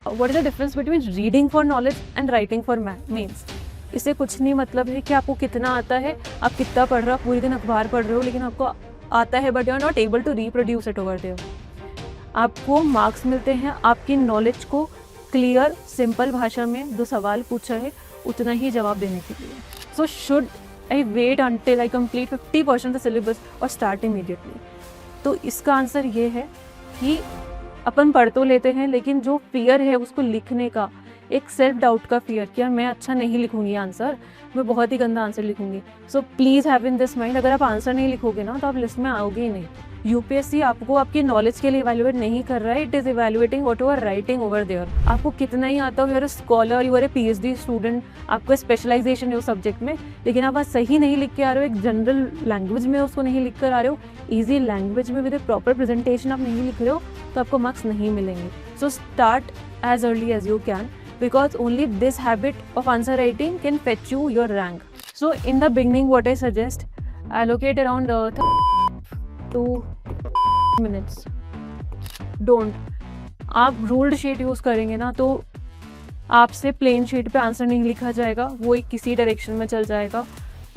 What is the difference between reading for knowledge and writing for means? इससे कुछ नहीं मतलब है कि आपको कितना आता है, आप कितना पढ़ रहे हो, पूरे दिन अखबार पढ़ रहे हो लेकिन आपको आता है but you are not able to reproduce it over there. आपको मार्क्स मिलते हैं आपकी नॉलेज को क्लियर सिंपल भाषा में जो सवाल पूछा है उतना ही जवाब देने के लिए। So should I wait until I complete 50% the syllabus और स्टार्ट इमीडिएटली? तो इसका आंसर ये है कि अपन पढ़ तो लेते हैं लेकिन जो फियर है उसको लिखने का, एक सेल्फ डाउट का फियर, क्या मैं अच्छा नहीं लिखूंगी आंसर, मैं बहुत ही गंदा आंसर लिखूंगी। So please have in this mind, अगर आप आंसर नहीं लिखोगे ना तो आप लिस्ट में आओगे ही नहीं। यूपीएससी आपको आपकी नॉलेज के लिए इवैल्यूएट नहीं कर रहा है, it is evaluating what you are writing over there. आपको कितना ही आता हो, you are a scholar, you are a PhD student, आपको स्पेशलाइजेशन है उस सब्जेक्ट में, लेकिन आप आज सही नहीं लिख के आ रहे हो, एक जनरल लैंग्वेज में उसको नहीं लिख कर आ रहे हो, ईजी लैंग्वेज में विद ए प्रॉपर प्रेजेंटेशन आप नहीं लिख रहे हो, तो आपको मार्क्स नहीं मिलेंगे। So start as early as you can, because only this habit of answer writing can fetch you your rank. So in the beginning what I suggest, allocate around 2 minutes. Don't आप ruled sheet use करेंगे ना तो आपसे plane sheet पे answer नहीं लिखा जाएगा, वो एक किसी डायरेक्शन में चल जाएगा,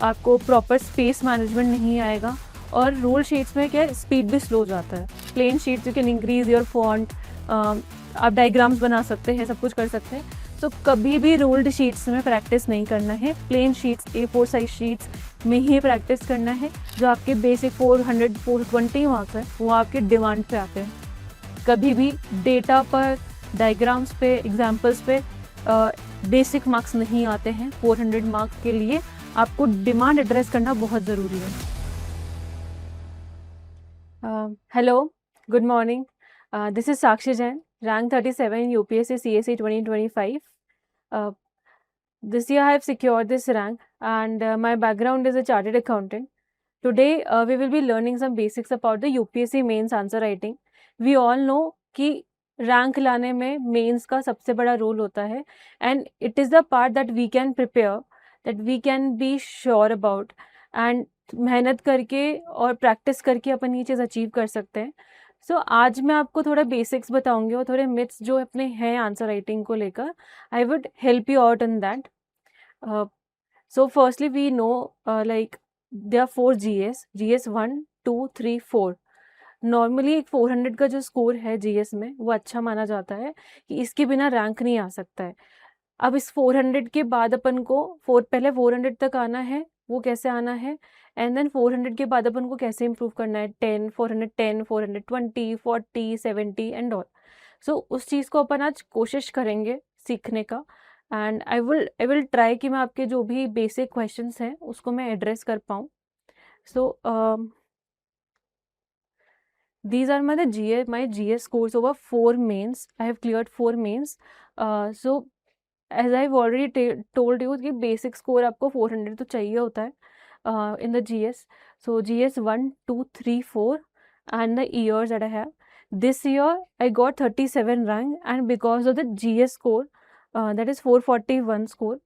आपको प्रॉपर स्पेस मैनेजमेंट नहीं आएगा, और रूल्ड शीट्स में क्या स्पीड भी स्लो जाता है। Plain sheets you can increase your font, आप डायग्राम्स बना सकते हैं, सब कुछ कर सकते हैं। तो कभी भी रूल्ड शीट्स में प्रैक्टिस नहीं करना है, plain sheets A4 size sheets में ही प्रैक्टिस करना है। जो आपके बेसिक 400 420 मार्क्स है वो आपके डिमांड पे आते हैं। कभी भी डेटा पर, डायग्राम्स पे, एग्जाम्पल्स पे बेसिक मार्क्स नहीं आते हैं। 400 मार्क्स के लिए आपको डिमांड एड्रेस करना बहुत ज़रूरी है। Hello, good morning, this is Sakshi Jain, rank 37 UPSC CSE 2025. This year I have secured this rank and my background is a chartered accountant. Today we will be learning some basics about the UPSC mains answer writing. We all know कि rank लाने में mains का सबसे बड़ा role होता है, and it is the part that we can prepare, that we can be sure about, and मेहनत करके और प्रैक्टिस करके अपन ये चीज़ अचीव कर सकते हैं। सो आज मैं आपको थोड़ा बेसिक्स बताऊंगी और थोड़े मिथ्स जो अपने हैं आंसर राइटिंग को लेकर। I would help you out in that. So firstly we know like they are 4 GS 1 2 3 4। Normally एक 400 का जो स्कोर है जीएस में वो अच्छा माना जाता है कि इसके बिना रैंक नहीं आ सकता है। अब इस 400 के बाद अपन को पहले 400 तक आना है, वो कैसे आना है, एंड देन 400 के बाद अपन को कैसे इम्प्रूव करना है, 10 410 420 40 70 एंड ऑल। सो उस चीज़ को अपन आज कोशिश करेंगे सीखने का, एंड आई विल ट्राई कि मैं आपके जो भी बेसिक क्वेश्चंस हैं उसको मैं एड्रेस कर पाऊँ। सो these are my GS scores over 4 mains. I have cleared 4 mains. So as I've already told you कि basic score आपको 400 तो चाहिए होता है in the GS. So GS 1 2 3 4 and the years that I have. This year I got 37 rank, and because of the GS score that is 441 score,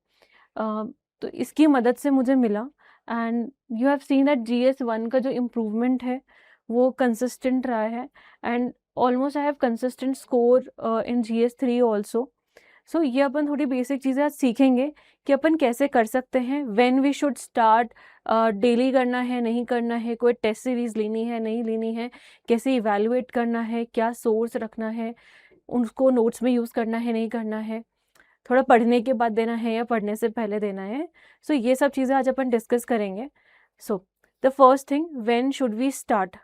तो इसकी मदद से मुझे मिला। And you have seen that GS 1 का जो improvement है वो कंसिस्टेंट रहा है, and almost I have consistent score in GS 3 also. So ये अपन थोड़ी बेसिक चीज़ें आज सीखेंगे कि अपन कैसे कर सकते हैं, when we should start, daily करना है नहीं करना है, कोई टेस्ट सीरीज लेनी है नहीं लेनी है, कैसे इवैल्यूएट करना है, क्या सोर्स रखना है, उनको नोट्स में यूज़ करना है नहीं करना है, थोड़ा पढ़ने के बाद देना है या पढ़ने से पहले देना है। सो ये सब चीज़ें आज अपन डिस्कस करेंगे। So the first thing, when should we start?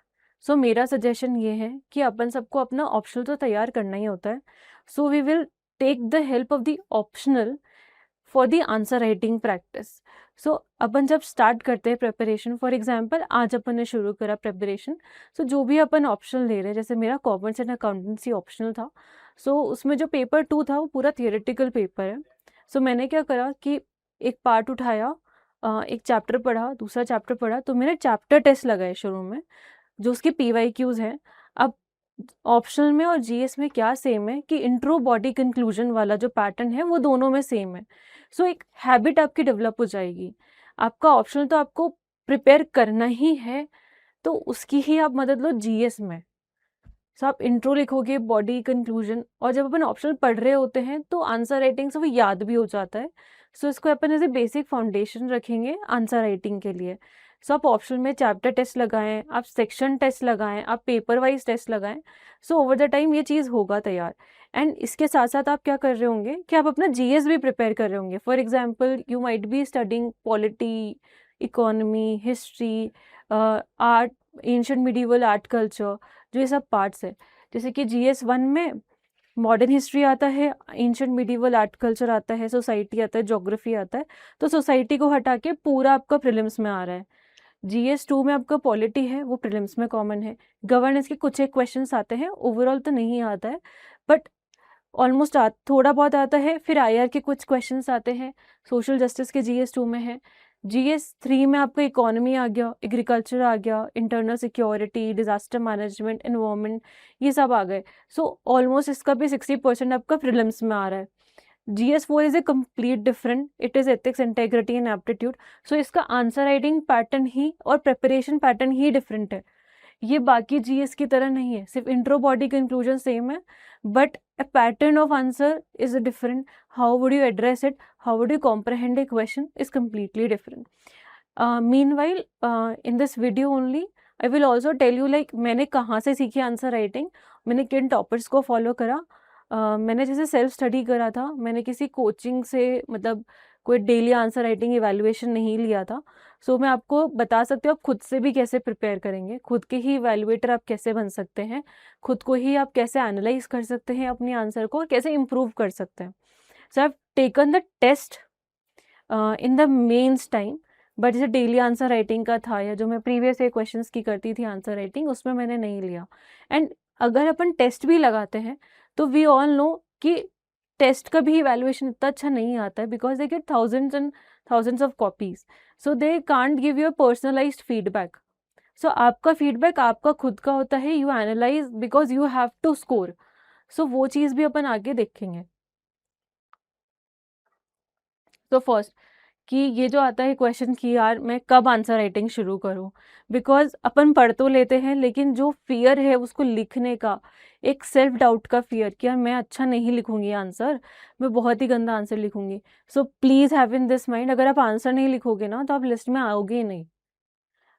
So मेरा सजेशन ये है कि अपन सबको अपना ऑप्शनल तो तैयार करना ही होता है। So we will take the help of the optional for the answer writing practice. So अपन जब स्टार्ट करते हैं प्रिपरेशन, फॉर एग्जाम्पल आज अपन ने शुरू करा प्रिपरेशन, सो जो भी अपन ऑप्शनल ले रहे हैं, जैसे मेरा कॉमर्स एंड अकाउंटेंसी ऑप्शनल था, सो उसमें जो पेपर 2 था वो पूरा थियोरेटिकल पेपर है। सो मैंने क्या करा कि एक पार्ट उठाया, एक चैप्टर पढ़ा, दूसरा चैप्टर पढ़ा, तो मैंने चैप्टर टेस्ट लगाए शुरू में जो उसके PYQs हैं। अब ऑप्शनल में और GS में क्या सेम है कि इंट्रो बॉडी कंक्लूजन वाला जो पैटर्न है वो दोनों में सेम है। सो एक हैबिट आपकी डेवलप हो जाएगी। आपका ऑप्शनल तो आपको प्रिपेयर करना ही है, तो उसकी ही आप मदद लो GS में। सो आप इंट्रो लिखोगे, बॉडी, कंक्लूजन, और जब अपन ऑप्शनल पढ़ रहे होते हैं तो आंसर राइटिंग से वो याद भी हो जाता है। सो इसको अपन एज ए बेसिक फाउंडेशन रखेंगे आंसर राइटिंग के लिए। सो आप ऑप्शनल में चैप्टर टेस्ट लगाएं, आप सेक्शन टेस्ट लगाएं, आप पेपर वाइज टेस्ट लगाएं। सो ओवर द टाइम ये चीज़ होगा तैयार। एंड इसके साथ साथ आप क्या कर रहे होंगे कि आप अपना जीएस भी प्रिपेयर कर रहे होंगे। For example you might be studying polity, economy, history, art, ancient medieval art culture, जो ये सब पार्ट्स है। जैसे कि जीएस 1 में मॉडर्न हिस्ट्री आता है, एंशिएंट मिडिवल आर्ट कल्चर आता है, सोसाइटी आता है, ज्योग्राफी आता है। तो सोसाइटी को हटा के पूरा आपका प्रीलिम्स में आ रहा है। जीएस 2 में आपका पॉलिटी है, वो प्रीलिम्स में कॉमन है। गवर्नेंस के कुछ एक क्वेश्चंस आते हैं, ओवरऑल तो नहीं आता है बट ऑलमोस्ट थोड़ा बहुत आता है। फिर आईआर के कुछ क्वेश्चंस आते हैं, सोशल जस्टिस के जीएस 2 में है। जीएस 3 में आपका इकोनॉमी आ गया, एग्रीकल्चर आ गया, internal security, disaster management, environment, ये सब आ गए। सो ऑलमोस्ट इसका भी 60% आपका प्रीलिम्स में आ रहा है। GS4 is a complete different, it is ethics, integrity and aptitude. So इसका आंसर राइटिंग पैटर्न ही और प्रिपरेशन पैटर्न ही डिफरेंट है। ये बाकी जीएस की तरह नहीं है, सिर्फ इंट्रो, बॉडी, कंक्लूजन सेम है, but a pattern of answer is different. How would you address it? How would you comprehend a question is completely different. Meanwhile, in this video only, I will also tell you like मैंने कहाँ से सीखी answer writing, मैंने किन toppers को follow करा। मैंने जैसे सेल्फ स्टडी करा था, मैंने किसी कोचिंग से मतलब कोई डेली आंसर राइटिंग इवैल्यूएशन नहीं लिया था। सो मैं आपको बता सकती हूँ आप खुद से भी कैसे प्रिपेयर करेंगे, खुद के ही इवैल्यूएटर आप कैसे बन सकते हैं, खुद को ही आप कैसे एनालाइज कर सकते हैं अपने आंसर को, और कैसे इम्प्रूव कर सकते हैं। So I have taken the test in the mains time, but जैसे डेली आंसर राइटिंग का था या जो मैं प्रीवियस ईयर क्वेश्चंस की करती थी आंसर राइटिंग, उसमें मैंने नहीं लिया। एंड अगर अपन टेस्ट भी लगाते हैं तो वी ऑल नो कि टेस्ट का भी इवैल्यूएशन इतना अच्छा नहीं आता है, because they get thousands and thousands of copies, so they can't give you a personalised feedback. So आपका फीडबैक आपका खुद का होता है, you analyse because you have to score. So वो चीज़ भी अपन आगे देखेंगे। तो फर्स्ट कि ये जो आता है क्वेश्चन कि यार मैं कब आंसर राइटिंग शुरू करूं, बिकॉज अपन पढ़ तो लेते हैं लेकिन जो फियर है उसको लिखने का, एक सेल्फ डाउट का फियर कि यार मैं अच्छा नहीं लिखूंगी आंसर, मैं बहुत ही गंदा आंसर लिखूंगी। So please have in this mind, अगर आप आंसर नहीं लिखोगे ना तो आप लिस्ट में आओगे ही नहीं,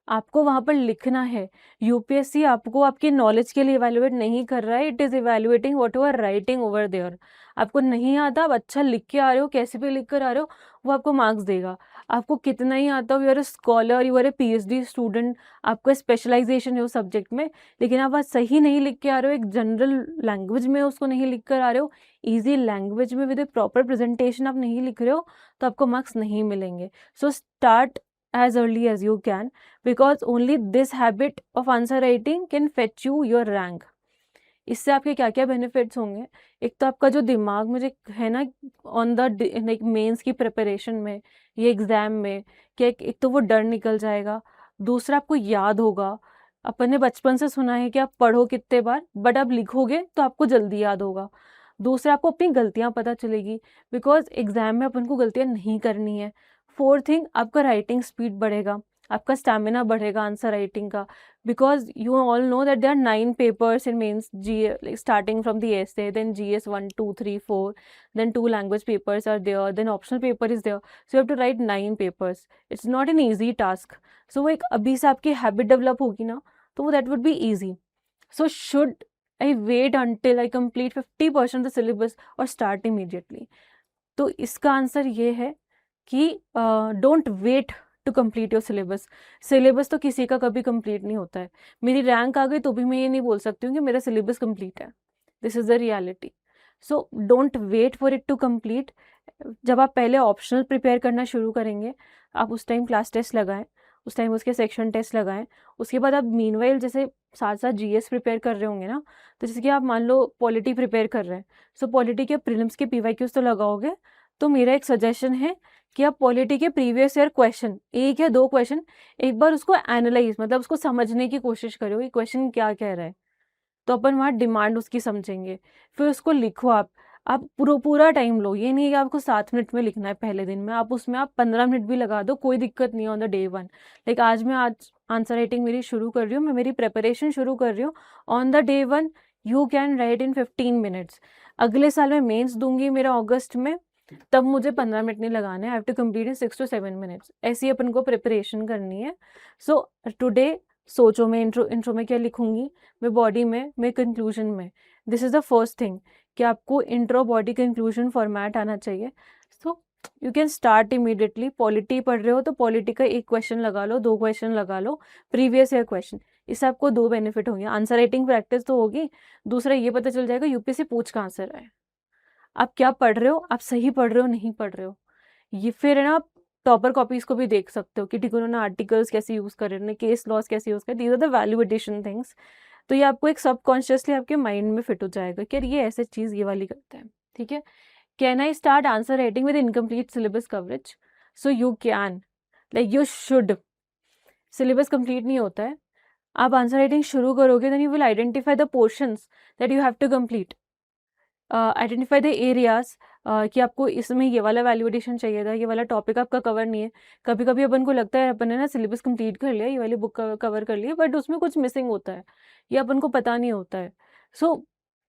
आपको वहाँ पर लिखना है। यूपीएससी आपको आपकी नॉलेज के लिए इवैल्यूएट नहीं कर रहा है, it is evaluating what you are writing over there. आपको नहीं आता, आप अच्छा लिख के आ रहे हो, कैसे भी लिख कर आ रहे हो, वो आपको मार्क्स देगा। आपको कितना ही आता हो, you are a scholar, you are a PhD student, आपका स्पेशलाइजेशन है उस सब्जेक्ट में, लेकिन आप आज सही नहीं लिख के आ रहे हो, एक जनरल लैंग्वेज में उसको नहीं लिख कर आ रहे हो, ईजी लैंग्वेज में विद ए प्रॉपर प्रेजेंटेशन आप नहीं लिख रहे हो, तो आपको मार्क्स नहीं मिलेंगे। So start as early as you can, because only this habit of answer writing can fetch you your rank. इससे आपके क्या क्या बेनिफिट्स होंगे, एक तो आपका जो दिमाग मुझे है ना ऑन द लाइक मेंस की प्रिपरेशन में, ये एग्ज़ाम में, कि एक तो वो डर निकल जाएगा, दूसरा आपको याद होगा। अपन ने बचपन से सुना है कि आप पढ़ो कितने बार बट आप लिखोगे तो आपको जल्दी याद होगा। दूसरा आपको अपनी गलतियाँ पता चलेगी, बिकॉज एग्ज़ाम में अपन को गलतियाँ नहीं करनी है। फोर्थ थिंग, आपका राइटिंग स्पीड बढ़ेगा, आपका स्टैमिना बढ़ेगा आंसर राइटिंग का, because you all know that there are 9 papers in mains, like starting from the essay, then GS 1, 2, 3, 4, then 2 language papers are there, then optional paper is there, so you have to write 9 papers. It's not an easy task. So एक अभी से आपकी habit develop होगी ना, तो that would be easy. So should I wait until I complete 50% of the syllabus or start immediately? तो इसका answer ये है कि don't wait to complete your syllabus. Syllabus तो किसी का कभी कंप्लीट नहीं होता है। मेरी रैंक आ गई तो भी मैं ये नहीं बोल सकती हूँ कि मेरा सिलेबस कंप्लीट है, this is the reality. So don't wait for it to complete. जब आप पहले ऑप्शनल प्रिपेयर करना शुरू करेंगे, आप उस टाइम क्लास टेस्ट लगाएं, उस टाइम उसके सेक्शन टेस्ट लगाएं, उसके बाद आप मीनवाइल जैसे साथ साथ जीएस प्रिपेयर कर रहे होंगे ना, तो जैसे कि आप मान लो पॉलिटी प्रिपेयर कर रहे हैं, सो पॉलिटी के प्रीलिम्स के पीवाईक्यूज तो लगाओगे, तो मेरा एक सजेशन है कि आप पॉलिटी के प्रीवियस ईयर क्वेश्चन, एक या दो क्वेश्चन, एक बार उसको एनालाइज मतलब उसको समझने की कोशिश करो कि क्वेश्चन क्या कह रहा है, तो अपन वहाँ डिमांड उसकी समझेंगे, फिर उसको लिखो आप। आप पूरा टाइम लो, ये नहीं है कि आपको 7 मिनट में लिखना है पहले दिन में, आप उसमें आप 15 मिनट भी लगा दो, कोई दिक्कत नहीं है ऑन द डे 1। लाइक आज आंसर राइटिंग मेरी शुरू कर रही हूँ, मैं मेरी प्रेपरेशन शुरू कर रही हूँ, on the day 1 you can right in 15 minutes. अगले साल मैं मेंस दूंगी मेरा अगस्त में, तब मुझे 15 मिनट नहीं लगाने, I have to complete in 6 to 7 minutes. ऐसी अपन को प्रिपरेशन करनी है। सो टुडे सोचो मैं इंट्रो में क्या लिखूंगी, मैं बॉडी में, मैं कंक्लूजन में। This is the first thing कि आपको इंट्रो बॉडी कंक्लूजन फॉर्मेट आना चाहिए। सो you can start immediately. Polity पढ़ रहे हो तो पॉलिटी का 1 क्वेश्चन लगा लो, 2 क्वेश्चन लगा लो, प्रीवियस ईयर क्वेश्चन। इससे आपको 2 बेनिफिट होंगे, आंसर राइटिंग प्रैक्टिस तो होगी, दूसरा ये पता चल जाएगा यूपीएससी पूछ कहाँ से रहा है, आप क्या पढ़ रहे हो, आप सही पढ़ रहे हो नहीं पढ़ रहे हो। ये फिर है ना, आप टॉपर कॉपीज को भी देख सकते हो कि ठीक उन्होंने आर्टिकल्स कैसे यूज करे, उन्होंने केस लॉस कैसे यूज करे, these are the value addition things. तो ये आपको एक सबकॉन्शियसली आपके माइंड में फिट हो जाएगा कि यार ये ऐसे चीज ये वाली करते हैं, ठीक है। Can I start answer writing with incomplete syllabus coverage? So you can, like you should. Syllabus complete नहीं होता है, आप आंसर राइटिंग शुरू करोगे then you will identify the portions that you have to complete, identify the areas कि आपको इसमें ये वाला वैल्यूएडिशन चाहिए था, ये वाला टॉपिक आपका कवर नहीं है। कभी कभी अपन को लगता है अपन ने ना सिलेबस कंप्लीट कर लिया, ये वाली बुक कवर कर ली, बट उसमें कुछ मिसिंग होता है, ये अपन को पता नहीं होता है। सो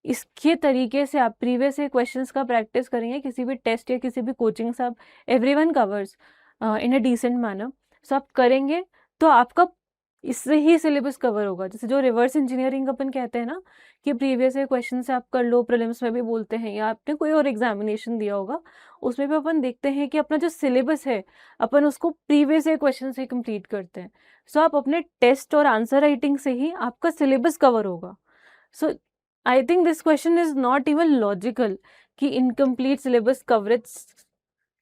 इसके तरीके से आप प्रीवियस ईयर क्वेश्चंस का प्रैक्टिस करेंगे किसी भी टेस्ट या किसी भी कोचिंग से, आप everyone covers in a decent manner, so आप करेंगे तो आपका इससे ही सिलेबस कवर होगा। जैसे जो रिवर्स इंजीनियरिंग अपन कहते हैं ना कि प्रीवियस ईयर क्वेश्चन से आप कर लो, प्रीलिम्स में भी बोलते हैं, या आपने कोई और एग्जामिनेशन दिया होगा उसमें भी अपन देखते हैं कि अपना जो सिलेबस है अपन उसको प्रीवियस ईयर क्वेश्चन से कंप्लीट करते हैं। सो आप अपने टेस्ट और आंसर राइटिंग से ही आपका सिलेबस कवर होगा। So I think this question is not even logical कि इनकम्प्लीट सिलेबस कवरेज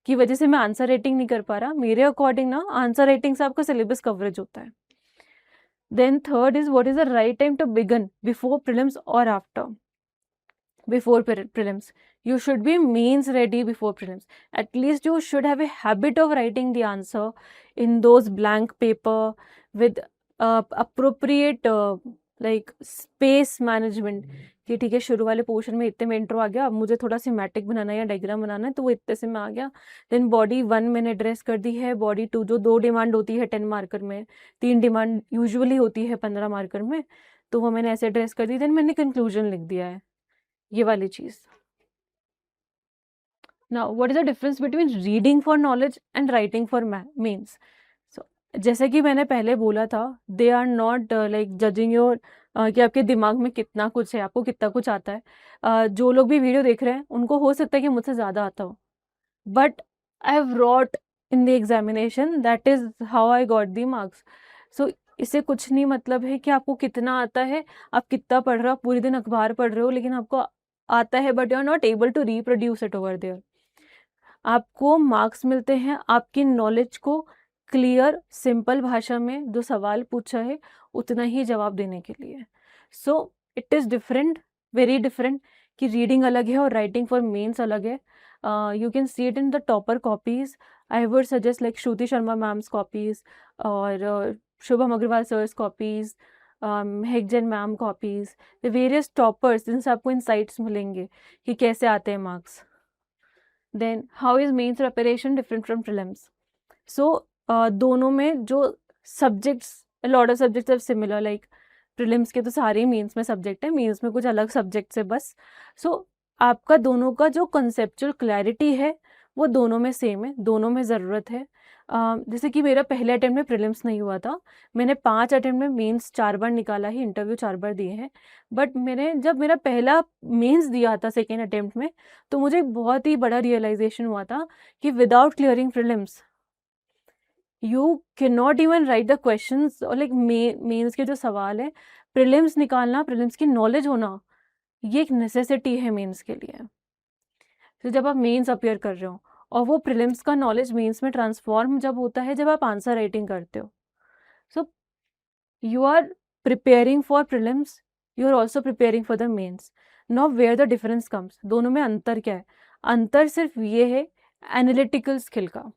की वजह से मैं आंसर राइटिंग नहीं कर पा रहा। मेरे अकॉर्डिंग ना आंसर राइटिंग से आपका सिलेबस कवरेज होता है। Then third is, what is the right time to begin, before prelims or after? Before prelims, you should be means ready before prelims. At least you should have a habit of writing the answer in those blank paper with appropriate like space management कि ठीक है शुरू वाले portion में इतने में intro आ गया, अब मुझे थोड़ा सिमेटिक बनाना है या डायग्राम बनाना है तो वो इतने से में आ गया। देन बॉडी 1 मैंने एड्रेस कर दी है, बॉडी 2 जो 2 डिमांड होती है 10 मार्कर में, 3 डिमांड यूजुअली होती है 15 मार्कर में, तो वो मैंने ऐसे एड्रेस कर दी। देन मैंने कंक्लूजन लिख दिया है, ये वाली चीज। Now what is the difference between reading for knowledge and writing for mains? So जैसे कि मैंने पहले बोला था, they are not like judging your कि आपके दिमाग में कितना कुछ है, आपको कितना कुछ आता है। जो लोग भी वीडियो देख रहे हैं उनको हो सकता है कि मुझसे ज़्यादा आता हो, but I have wrote in the examination, that is how I got the marks. So इससे कुछ नहीं मतलब है कि आपको कितना आता है, आप कितना पढ़ रहे हो, आप पूरे दिन अखबार पढ़ रहे हो लेकिन आपको आता है but you are not able to reproduce it over there. आपको मार्क्स मिलते हैं आपकी नॉलेज को क्लियर सिंपल भाषा में जो सवाल पूछा है उतना ही जवाब देने के लिए। So it is different, very different कि रीडिंग अलग है और राइटिंग फॉर मेंस अलग है। You can see it in the topper copies. I would suggest like Shruti Sharma ma'am's copies और शुभम अग्रवाल सर्स कॉपीज, हेगजन ma'am copies, the various toppers जिनसे आपको इंसाइट्स मिलेंगे कि कैसे आते हैं marks. Then how is mains preparation different from prelims? So दोनों में जो subjects, a lot of subjects are similar, like prelims के तो सारे मेंस में सब्जेक्ट है, मेंस में कुछ अलग सब्जेक्ट्स है बस। सो आपका दोनों का जो conceptual clarity है वो दोनों में सेम है, दोनों में ज़रूरत है। जैसे कि मेरा पहले अटेम्प्ट में प्रीलिम्स नहीं हुआ था, मैंने 5 अटेम्प्ट में मेंस 4 बार निकाला ही, इंटरव्यू 4 बार दिए हैं, बट मैंने जब मेरा पहला मेंस दिया था सेकेंड अटेम्प्ट में तो मुझे एक बहुत ही बड़ा रियलाइजेशन हुआ था कि without clearing prelims you can not even right the questions. और लाइक मेंस के जो सवाल है, प्रीलिम्स निकालना, प्रीलिम्स की नॉलेज होना ये एक नेसेसिटी है मेंस के लिए। तो जब आप मेंस अपियर कर रहे हो और वो प्रीलिम्स का नॉलेज मेंस में ट्रांसफॉर्म जब होता है जब आप आंसर राइटिंग करते हो। So you are preparing for prelims, you are also preparing for the mains. Now where the difference comes, दोनों में अंतर क्या है? अंतर सिर्फ ये है एनालिटिकल स्किल का।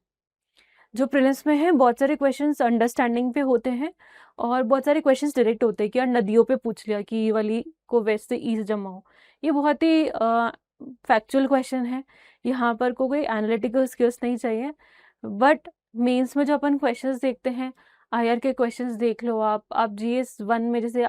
जो प्रीलिम्स में है बहुत सारे क्वेश्चंस अंडरस्टैंडिंग पे होते हैं और बहुत सारे क्वेश्चंस डायरेक्ट होते हैं कि यार नदियों पे पूछ लिया कि ये वाली को वेस्ट से ईस्ट जमा हो, ये बहुत ही फैक्चुअल क्वेश्चन है, यहाँ पर कोई एनालिटिकल स्किल्स नहीं चाहिए। बट मेंस में जो अपन क्वेश्चंस देखते हैं, आईआर के क्वेश्चंस देख लो आप जीएस 1 में जैसे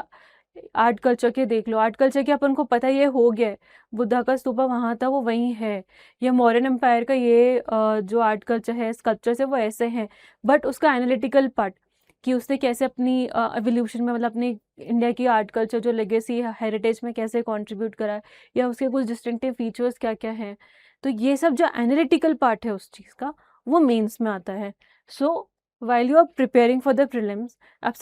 आर्ट कल्चर के देख लो, आर्ट कल्चर के अपन को पता है ये हो गया है, बुद्धा का स्तूपा वहाँ था वो वहीं है, या मॉडर्न एम्पायर का ये जो आर्ट कल्चर है, स्कल्पचर्स है वो ऐसे हैं। बट उसका एनालिटिकल पार्ट कि उसने कैसे अपनी एवोल्यूशन में, मतलब अपनी इंडिया की आर्ट कल्चर जो लेगेसी हेरिटेज में कैसे कंट्रीब्यूट करा है, या उसके कुछ डिस्टिंक्टिव फीचर्स क्या क्या हैं, तो ये सब जो एनालिटिकल पार्ट है उस चीज़ का, वो मेंस में आता है। So while you are preparing for the prelims, आप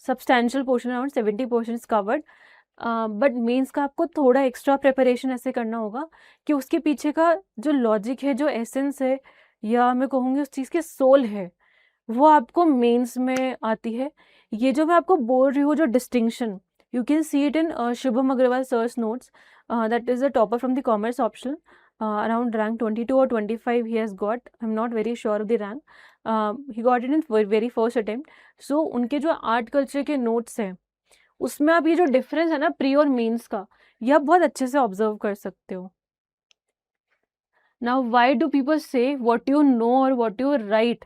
substantial portion around 70% covered, but mains का आपको थोड़ा एक्स्ट्रा प्रिपरेशन ऐसे करना होगा कि उसके पीछे का जो लॉजिक है, जो एसेंस है, या मैं कहूँगी उस चीज़ के सोल है, वो आपको मेंस में आती है। ये जो मैं आपको बोल रही हूँ जो distinction, you can see it in Shubham Agarwal sir's notes, that is the topper from the commerce option, around rank 22 और 25 he has got, I am not very sure of the rank, he got it in very first attempt. So उनके जो art culture के notes हैं उसमें आप ये जो difference है ना प्री और मेंस का, ये आप बहुत अच्छे से ऑब्जर्व कर सकते हो। नाउ व्हाई डू पीपल से व्हाट यू नो और what you right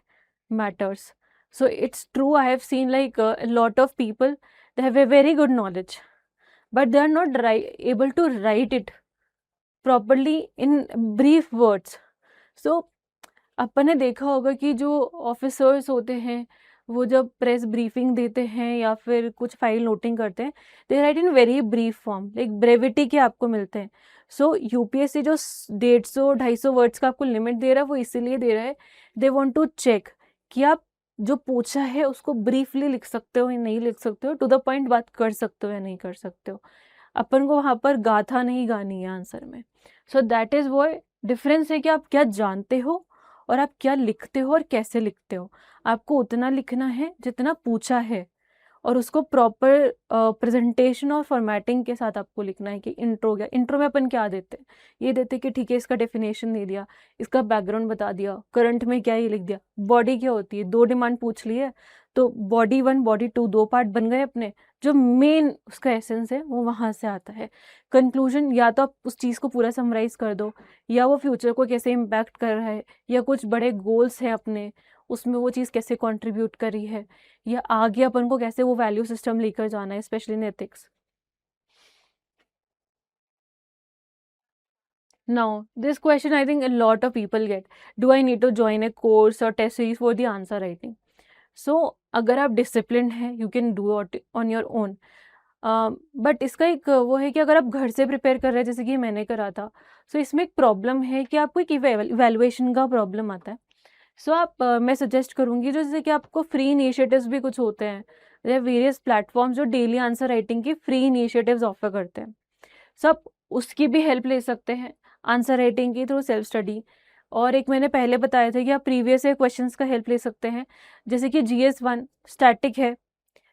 matters? So it's true, I have seen like a lot of people, they have a very good knowledge, but they are not able to write it properly in brief words. So अपन ने देखा होगा कि जो officers होते हैं वो जब press briefing देते हैं या फिर कुछ फाइल नोटिंग करते हैं, they write in very brief form, like brevity के आपको मिलते हैं। सो यूपीएससी जो 150-250 वर्ड्स का आपको लिमिट दे रहा है वो इसीलिए दे रहा है, दे वांट टू चेक कि आप जो पूछा है उसको ब्रीफली लिख सकते हो या नहीं लिख सकते हो, टू द पॉइंट बात कर सकते हो या नहीं कर सकते हो। अपन को वहाँ पर गाथा नहीं गानी है आंसर में। सो दैट इज़ वो डिफरेंस है कि आप क्या जानते हो और आप क्या लिखते हो और कैसे लिखते हो। आपको उतना लिखना है जितना पूछा है, और उसको प्रॉपर प्रेजेंटेशन और फॉर्मेटिंग के साथ आपको लिखना है कि इंट्रो क्या, इंट्रो में अपन क्या देते हैं, ये देते हैं कि ठीक है इसका डेफिनेशन दे दिया, इसका बैकग्राउंड बता दिया, करंट में क्या ये लिख दिया, बॉडी क्या होती है, 2 डिमांड पूछ ली है तो बॉडी 1 बॉडी 2 2 पार्ट बन गए अपने, जो मेन उसका एसेंस है वो वहाँ से आता है। कंक्लूजन या तो आप उस चीज़ को पूरा समराइज कर दो, या वो फ्यूचर को कैसे इम्पैक्ट कर रहा है, या कुछ बड़े गोल्स हैं अपने, उसमें वो चीज़ कैसे कंट्रीब्यूट करी है, या आगे अपन को कैसे वो वैल्यू सिस्टम लेकर जाना है, specially in ethics. Now, this question I think a lot of people get. Do I need to join a course or test series for the answer writing? So, अगर आप डिसिप्लिन हैं, you can do it on your own. But इसका एक वो है कि अगर आप घर से प्रिपेयर कर रहे हैं जैसे कि मैंने करा था, सो इसमें एक प्रॉब्लम है कि आपको एक इवैल्यूएशन का प्रॉब्लम आता है। सो आप मैं सजेस्ट करूँगी जो जैसे कि आपको फ्री इनिशिएटिव्स भी कुछ होते हैं, वेरियस प्लेटफॉर्म्स जो डेली आंसर राइटिंग की फ्री इनिशिएटिव्स ऑफर करते हैं, सो आप उसकी भी हेल्प ले सकते हैं आंसर राइटिंग की थ्रू सेल्फ स्टडी। और एक मैंने पहले बताया था कि आप प्रीवियस ईयर क्वेश्चंस का हेल्प ले सकते हैं, जैसे कि GS1 स्टैटिक है,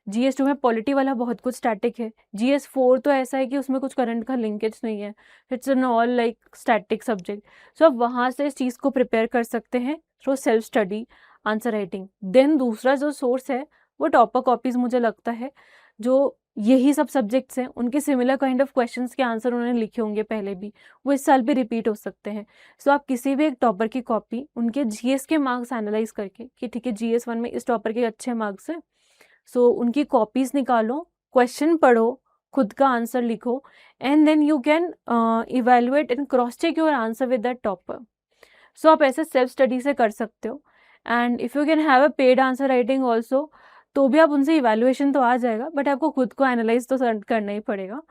GS2 में पॉलिटी वाला बहुत कुछ स्टैटिक है, GS4 तो ऐसा है कि उसमें कुछ करंट का लिंकेज नहीं है, it's an all like static subject. So आप वहाँ से इस चीज़ को प्रिपेयर कर सकते हैं through self study answer writing. Then दूसरा जो सोर्स है वो टॉपर कॉपीज़, मुझे लगता है जो यही सब सब्जेक्ट्स हैं उनके सिमिलर काइंड ऑफ क्वेश्चंस के आंसर उन्होंने लिखे होंगे पहले भी, वो इस साल भी रिपीट हो सकते हैं। सो आप किसी भी एक टॉपर की कॉपी उनके GS के मार्क्स एनालाइज करके कि ठीक है GS1 में इस टॉपर के अच्छे मार्क्स हैं, सो उनकी कॉपीज निकालो, क्वेश्चन पढ़ो, खुद का आंसर लिखो, and then you can evaluate and cross check your answer with that topper. So आप ऐसे सेल्फ स्टडी से कर सकते हो। And if you can have a paid answer writing also, तो भी आप उनसे इवेल्युएशन तो आ जाएगा, बट आपको खुद को एनालाइज तो करना ही पड़ेगा,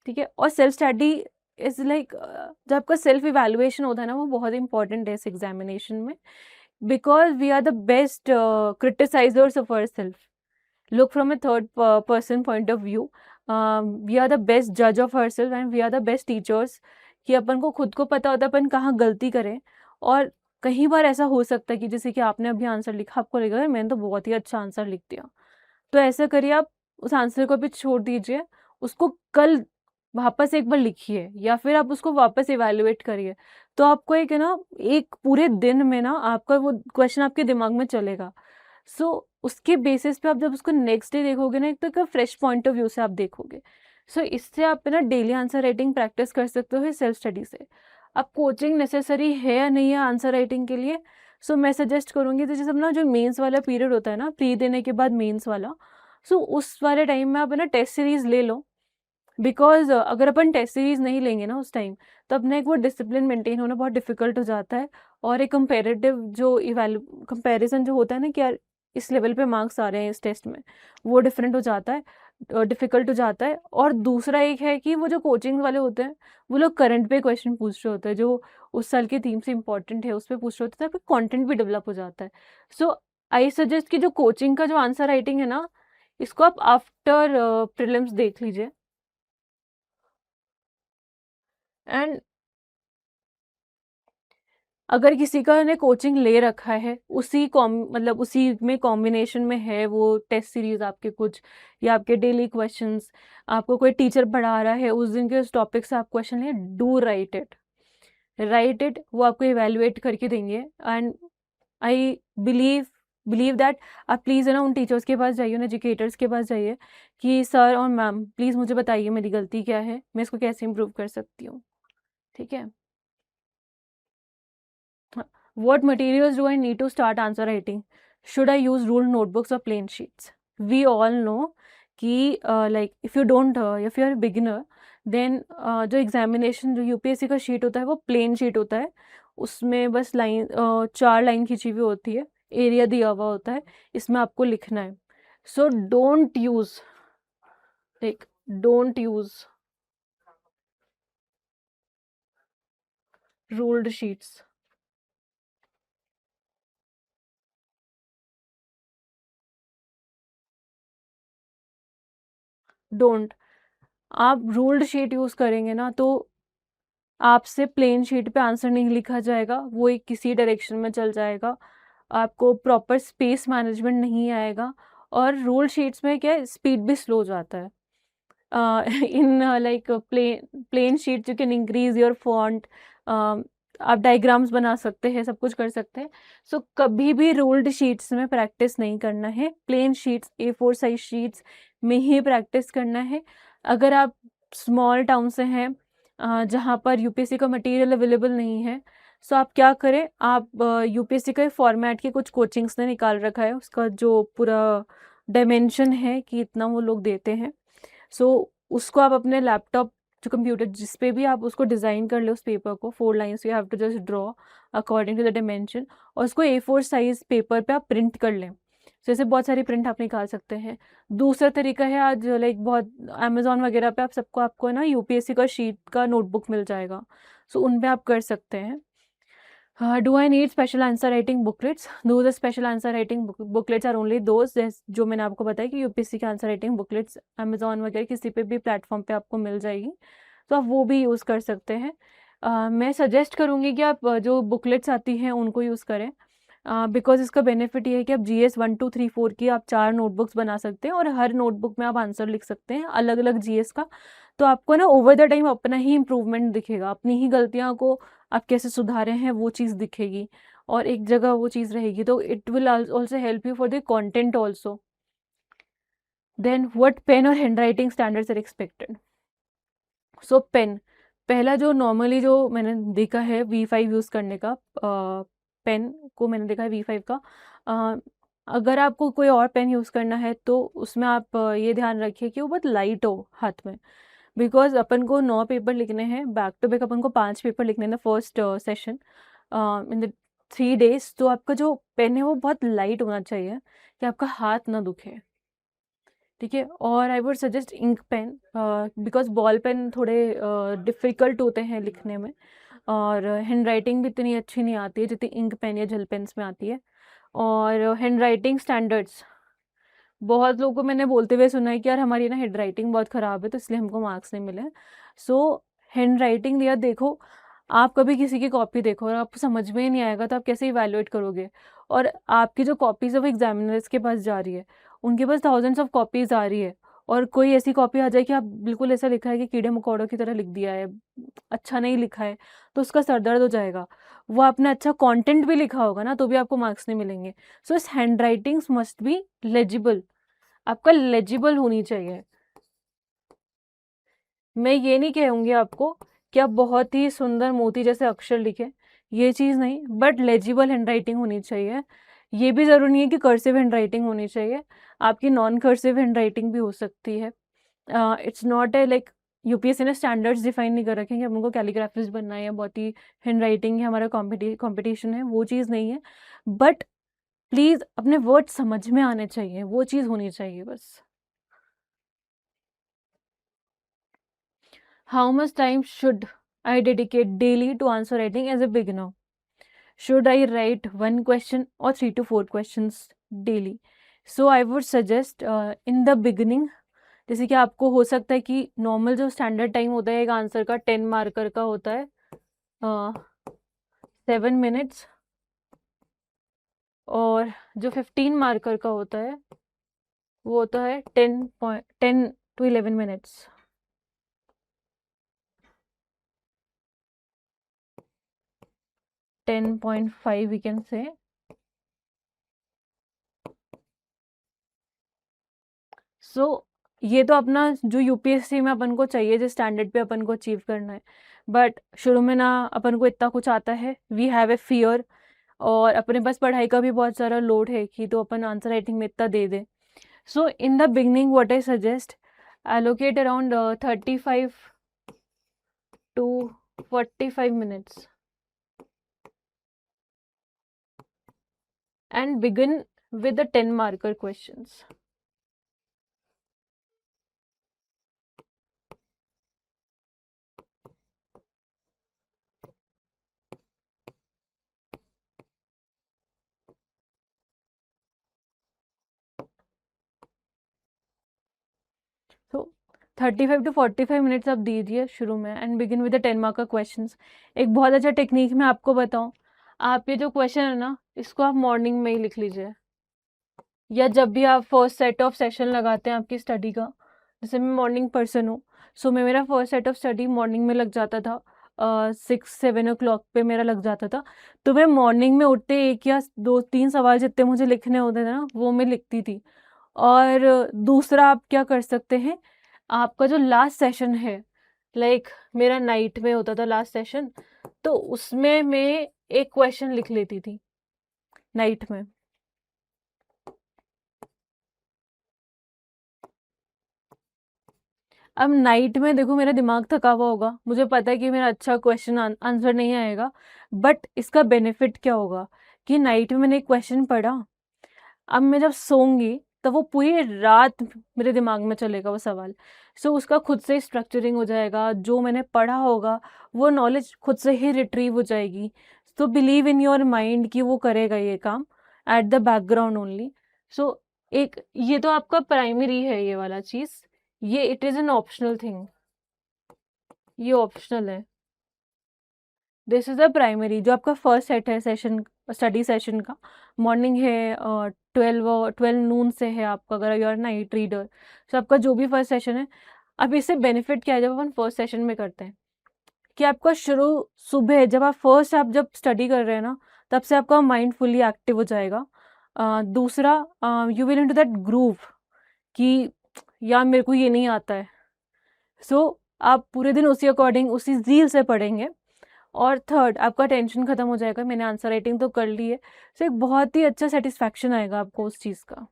ठीक है। और सेल्फ स्टडी इज लाइक जब आपका सेल्फ इवेल्युएशन होता है ना, वो बहुत इंपॉर्टेंट है इस एग्जामिनेशन में, because we are the best criticisers of our self. Look from a third person point of view. We are the best judge of ourselves and we are the best teachers. कि अपन को खुद को पता होता है अपन कहाँ गलती करें, और कई बार ऐसा हो सकता है कि जैसे कि आपने अभी आंसर लिखा, आपको लगेगा यार मैंने तो बहुत ही अच्छा आंसर लिख दिया, तो ऐसा करिए आप उस आंसर को भी छोड़ दीजिए, उसको कल वापस एक बार लिखिए या फिर आप उसको वापस इवैल्यूएट करिए, तो आपको एक है ना एक पूरे दिन में ना आपका वो क्वेश्चन आपके दिमाग में चलेगा। सो उसके बेसिस पे आप जब उसको नेक्स्ट डे देखोगे ना, एक तो एक फ्रेश पॉइंट ऑफ व्यू से आप देखोगे। सो इससे आप ना डेली आंसर राइटिंग प्रैक्टिस कर सकते हो सेल्फ स्टडी से। अब कोचिंग नेसेसरी है या नहीं है आंसर राइटिंग के लिए, सो मैं सजेस्ट करूँगी तो जैसे अपना जो मेंस वाला पीरियड होता है ना, प्री देने के बाद मेंस वाला, सो उस वाले टाइम में आप ना टेस्ट सीरीज ले लो। बिकॉज अगर अपन टेस्ट सीरीज नहीं लेंगे ना उस टाइम, तो अपना एक वो डिसिप्लिन मेंटेन होना बहुत डिफिकल्ट हो जाता है। और एक कंपेरेटिव जो कंपैरिजन जो होता है ना कि यार इस लेवल पे मार्क्स आ रहे हैं इस टेस्ट में, वो डिफरेंट हो जाता है, डिफिकल्ट हो जाता है। और दूसरा एक है कि वो जो कोचिंग वाले होते हैं वो लोग करंट पे क्वेश्चन पूछ रहे होते हैं, जो उस साल की थीम से इंपॉर्टेंट है उस पर पूछ रहे होते हैं, तो कंटेंट भी डेवलप हो जाता है। सो आई सजेस्ट कि जो कोचिंग का जो आंसर राइटिंग है ना, इसको आप आफ्टर प्रीलिम्स देख लीजिए। एंड अगर किसी का ने कोचिंग ले रखा है, उसी मतलब उसी में कॉम्बिनेशन में है वो टेस्ट सीरीज आपके कुछ, या आपके डेली क्वेश्चंस, आपको कोई टीचर पढ़ा रहा है उस दिन के उस टॉपिक से आप क्वेश्चन ले, डू राइट इट, वो आपको इवेल्युएट करके देंगे। एंड आई बिलीव दैट आप प्लीज़ है ना उन टीचर्स के पास जाइए, उन एजुकेटर्स के पास जाइए कि सर और मैम प्लीज़ मुझे बताइए मेरी गलती क्या है, मैं इसको कैसे इम्प्रूव कर सकती हूँ। ठीक है। What materials do I need to start answer writing? Should I use ruled notebooks or plain sheets? We all know कि like if you don't if you are a beginner, then जो examination जो UPSC का sheet होता है वो plane sheet होता है, उसमें बस लाइन 4 लाइन खींची हुई होती है, एरिया दिया हुआ होता है, इसमें आपको लिखना है। So don't use ruled sheets. Don't, आप रूल्ड शीट यूज़ करेंगे ना तो आपसे प्लेन शीट पे आंसर नहीं लिखा जाएगा, वो एक किसी डायरेक्शन में चल जाएगा, आपको प्रॉपर स्पेस मैनेजमेंट नहीं आएगा। और रूल शीट्स में क्या है, स्पीड भी स्लो हो जाता है। In like plain sheet you can increase your font, आप डायग्राम्स बना सकते हैं, सब कुछ कर सकते हैं। सो कभी भी रूल्ड शीट्स में प्रैक्टिस नहीं करना है, plain sheets A4 size sheets में ही प्रैक्टिस करना है। अगर आप स्मॉल टाउन से हैं जहाँ पर यूपीएससी का मटेरियल अवेलेबल नहीं है, सो आप क्या करें, आप यूपीएससी के फॉर्मेट के कुछ कोचिंग्स ने निकाल रखा है, उसका जो पूरा डायमेंशन है कि इतना वो लोग देते हैं, सो उसको आप अपने लैपटॉप जो कंप्यूटर जिस पे भी आप उसको डिज़ाइन कर ले, उस पेपर को 4 lines you have to just draw according to the dimension, और उसको A4 साइज पेपर पे आप प्रिंट कर लें। जैसे बहुत सारी प्रिंट आप निकाल सकते हैं। दूसरा तरीका है, आज लाइक बहुत अमेज़ॉन वगैरह पे आप सबको आपको ना यूपीएससी का शीट का नोटबुक मिल जाएगा, सो उन पे आप कर सकते हैं। Do I need special answer writing booklets? Those special answer writing booklets are only those जो मैंने आपको बताया कि यूपीएससी के आंसर राइटिंग बुकलेट्स अमेजोन वगैरह किसी पे भी प्लेटफॉर्म पे आपको मिल जाएगी, तो आप वो भी यूज़ कर सकते हैं। मैं सजेस्ट करूँगी कि आप जो बुकलेट्स आती हैं उनको यूज़ करें, बिकॉज इसका बेनिफिट ये है कि आप GS 1 2 3 4 की आप 4 नोटबुक्स बना सकते हैं और हर नोटबुक में आप आंसर लिख सकते हैं अलग अलग GS का। तो आपको ना ओवर द टाइम अपना ही इम्प्रूवमेंट दिखेगा, अपनी ही गलतियाँ को आप कैसे सुधारे हैं वो चीज़ दिखेगी, और एक जगह वो चीज़ रहेगी, तो it will also help you for the content also. Then what pen और hand writing standards are expected? So pen, पहला जो नॉर्मली जो मैंने देखा है V5 यूज़ करने का, पेन को मैंने देखा है V5 का। अगर आपको कोई और पेन यूज़ करना है तो उसमें आप ये ध्यान रखिए कि वो बहुत लाइट हो हाथ में, बिकॉज अपन को 9 पेपर लिखने हैं बैक टू बैक, अपन को 5 पेपर लिखने हैं first session in the 3 days, तो आपका जो पेन है वो बहुत लाइट होना चाहिए कि आपका हाथ ना दुखे। ठीक है। और I would suggest ink pen, because ball pen थोड़े डिफ़िकल्ट होते हैं लिखने में, और हैंड राइटिंग भी इतनी अच्छी नहीं आती है जितनी इंक पेन या जेल पेन्स में आती है। और हैंड राइटिंग स्टैंडर्ड्स, बहुत लोगों को मैंने बोलते हुए सुना है कि यार हमारी ना हैंड राइटिंग बहुत ख़राब है तो इसलिए हमको मार्क्स नहीं मिले। सो हैंड राइटिंग या देखो, आप कभी किसी की कॉपी देखो और आपको समझ में ही नहीं आएगा तो आप कैसे इवैल्यूएट करोगे? और आपकी जो कॉपीज़ है वो एग्जामिनर्स के पास जा रही है, उनके पास थाउजेंड्स ऑफ कॉपीज़ आ रही है, और कोई ऐसी कॉपी आ जाए कि आप बिल्कुल ऐसा लिखा है कि कीड़े मकोड़ों की तरह लिख दिया है, अच्छा नहीं लिखा है, तो उसका सर दर्द हो जाएगा। वो आपने अच्छा कंटेंट भी लिखा होगा ना तो भी आपको मार्क्स नहीं मिलेंगे। सो इस hand writings must be legible, आपका लेजिबल होनी चाहिए। मैं ये नहीं कहूँगी आपको कि आप बहुत ही सुंदर मोती जैसे अक्षर लिखें, ये चीज़ नहीं, बट लेजिबल हैंडराइटिंग होनी चाहिए। ये भी ज़रूरी नहीं है कि कर्सिव हैंडराइटिंग होनी चाहिए, आपकी नॉन कर्सिव हैंडराइटिंग भी हो सकती है। It's not a like UPSC ने स्टैंडर्ड्स डिफाइन नहीं कर रखे हैं कि हम लोग को कैलीग्राफिस्ट बनना है या बहुत ही हैंडराइटिंग है हमारा कॉम्पिटिशन है, वो चीज़ नहीं है। बट प्लीज़ अपने वर्ड समझ में आने चाहिए, वो चीज़ होनी चाहिए बस। How much time should I dedicate daily to answer writing as a beginner? Should I write one question or 3 to 4 questions daily? So I would suggest in the beginning, जैसे कि आपको हो सकता है कि नॉर्मल जो स्टैंडर्ड टाइम होता है एक आंसर का 10 मार्कर का होता है 7 मिनट्स, और जो 15 मार्कर का होता है वो होता है 10 to 11 minutes। 10.5 we can say। सो ये तो अपना जो यूपीएससी में अपन को चाहिए, जिस स्टैंडर्ड पे अपन को अचीव करना है, बट शुरू में ना अपन को इतना कुछ आता है, वी हैव ए फियर, और अपने पास पढ़ाई का भी बहुत सारा लोड है कि तो अपन आंसर राइटिंग में इतना दे दे। So in the beginning what I suggest, allocate around 35 to 45 minutes and begin with the 10 marker questions। तो 35 to 45 मिनट्स आप दीजिए शुरू में and begin with the 10 mark का क्वेश्चंस। एक बहुत अच्छा टेक्निक मैं आपको बताऊं, आप ये जो क्वेश्चन है ना इसको आप मॉर्निंग में ही लिख लीजिए, या जब भी आप फर्स्ट सेट ऑफ सेशन लगाते हैं आपकी स्टडी का। जैसे मैं मॉर्निंग पर्सन हूँ, सो मैं मेरा first set of study morning में लग जाता था, 6-7 o'clock पे मेरा लग जाता था। तो मैं मॉर्निंग में उठते 1 या 2-3 सवाल जितने मुझे लिखने होते थे ना वो मैं लिखती थी। और दूसरा आप क्या कर सकते हैं, आपका जो लास्ट सेशन है, लाइक मेरा नाइट में होता था लास्ट सेशन, तो उसमें मैं एक क्वेश्चन लिख लेती थी नाइट में। अब नाइट में देखो मेरा दिमाग थका हुआ होगा, मुझे पता है कि मेरा अच्छा क्वेश्चन आंसर नहीं आएगा, बट इसका बेनिफिट क्या होगा कि नाइट में मैंने एक क्वेश्चन पढ़ा, अब मैं जब सोऊंगी तो वो पूरी रात मेरे दिमाग में चलेगा वो सवाल। सो उसका खुद से स्ट्रक्चरिंग हो जाएगा, जो मैंने पढ़ा होगा वो नॉलेज खुद से ही रिट्रीव हो जाएगी। So believe in your mind कि वो करेगा ये काम एट द बैकग्राउंड ओनली। सो एक ये तो आपका प्राइमरी है ये वाला चीज़, ये it is an optional thing, ये ऑप्शनल है। दिस इज़ अ प्राइमरी जो आपका फर्स्ट सेट है सेशन, स्टडी सेशन का मॉर्निंग है, 12 नून से है आपका, अगर यू आर नाइट रीडर। तो आपका जो भी फर्स्ट सेशन है, अब इससे बेनिफिट क्या है जब अपन फर्स्ट सेशन में करते हैं कि आपका शुरू सुबह जब आप फर्स्ट आप जब स्टडी कर रहे हैं ना तब से आपका माइंड फुली एक्टिव हो जाएगा। दूसरा, you will into that groove कि यार मेरे को ये नहीं आता है, सो आप पूरे दिन उसी अकॉर्डिंग उसी ज़ील से पढ़ेंगे। और थर्ड, आपका टेंशन खत्म हो जाएगा, मैंने आंसर राइटिंग तो कर ली है, सो एक बहुत ही अच्छा सेटिस्फैक्शन आएगा आपको उस चीज़ का।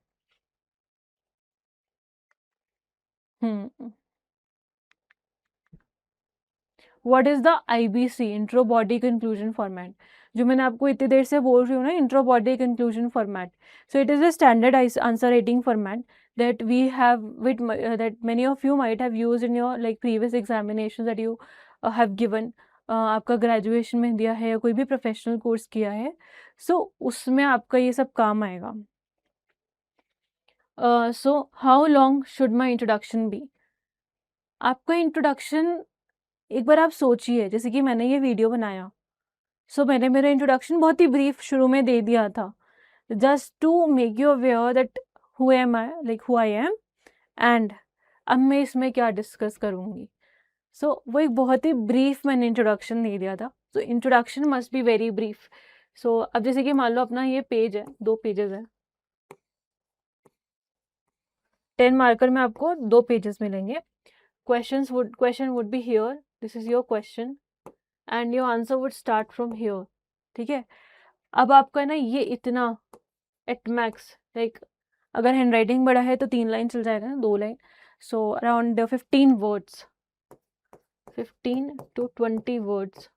What is the IBC, intro body conclusion format? जो मैंने आपको इतनी देर से बोल रही हूँ ना, intro body conclusion format, so it is a standard answer writing format that we have with that many of you might have used in your like previous examinations that you have given, आपका graduation में दिया है या कोई भी professional course किया है, सो उसमें आपका ये सब काम आएगा। So how long should my introduction be? आपका इंट्रोडक्शन एक बार आप सोचिए, जैसे कि मैंने ये वीडियो बनाया, सो मैंने मेरा इंट्रोडक्शन बहुत ही ब्रीफ शुरू में दे दिया था, just to make you aware that who am I, like who I am, and अब मैं इसमें क्या डिस्कस करूँगी। सो वो एक बहुत ही ब्रीफ मैंने इंट्रोडक्शन दे दिया था, so introduction must be very brief. So अब जैसे कि मान लो अपना ये पेज है, 2 पेजेस है, 10 मार्कर में आपको 2 पेजेस मिलेंगे। question would be here, this is your question and your answer would start from here, ठीक है। अब आपका ना ये इतना एट मैक्स, लाइक अगर हैंड राइटिंग बड़ा है तो 3 लाइन चल जाएगा ना, 2 line, so around 15 words, 15 to 20 words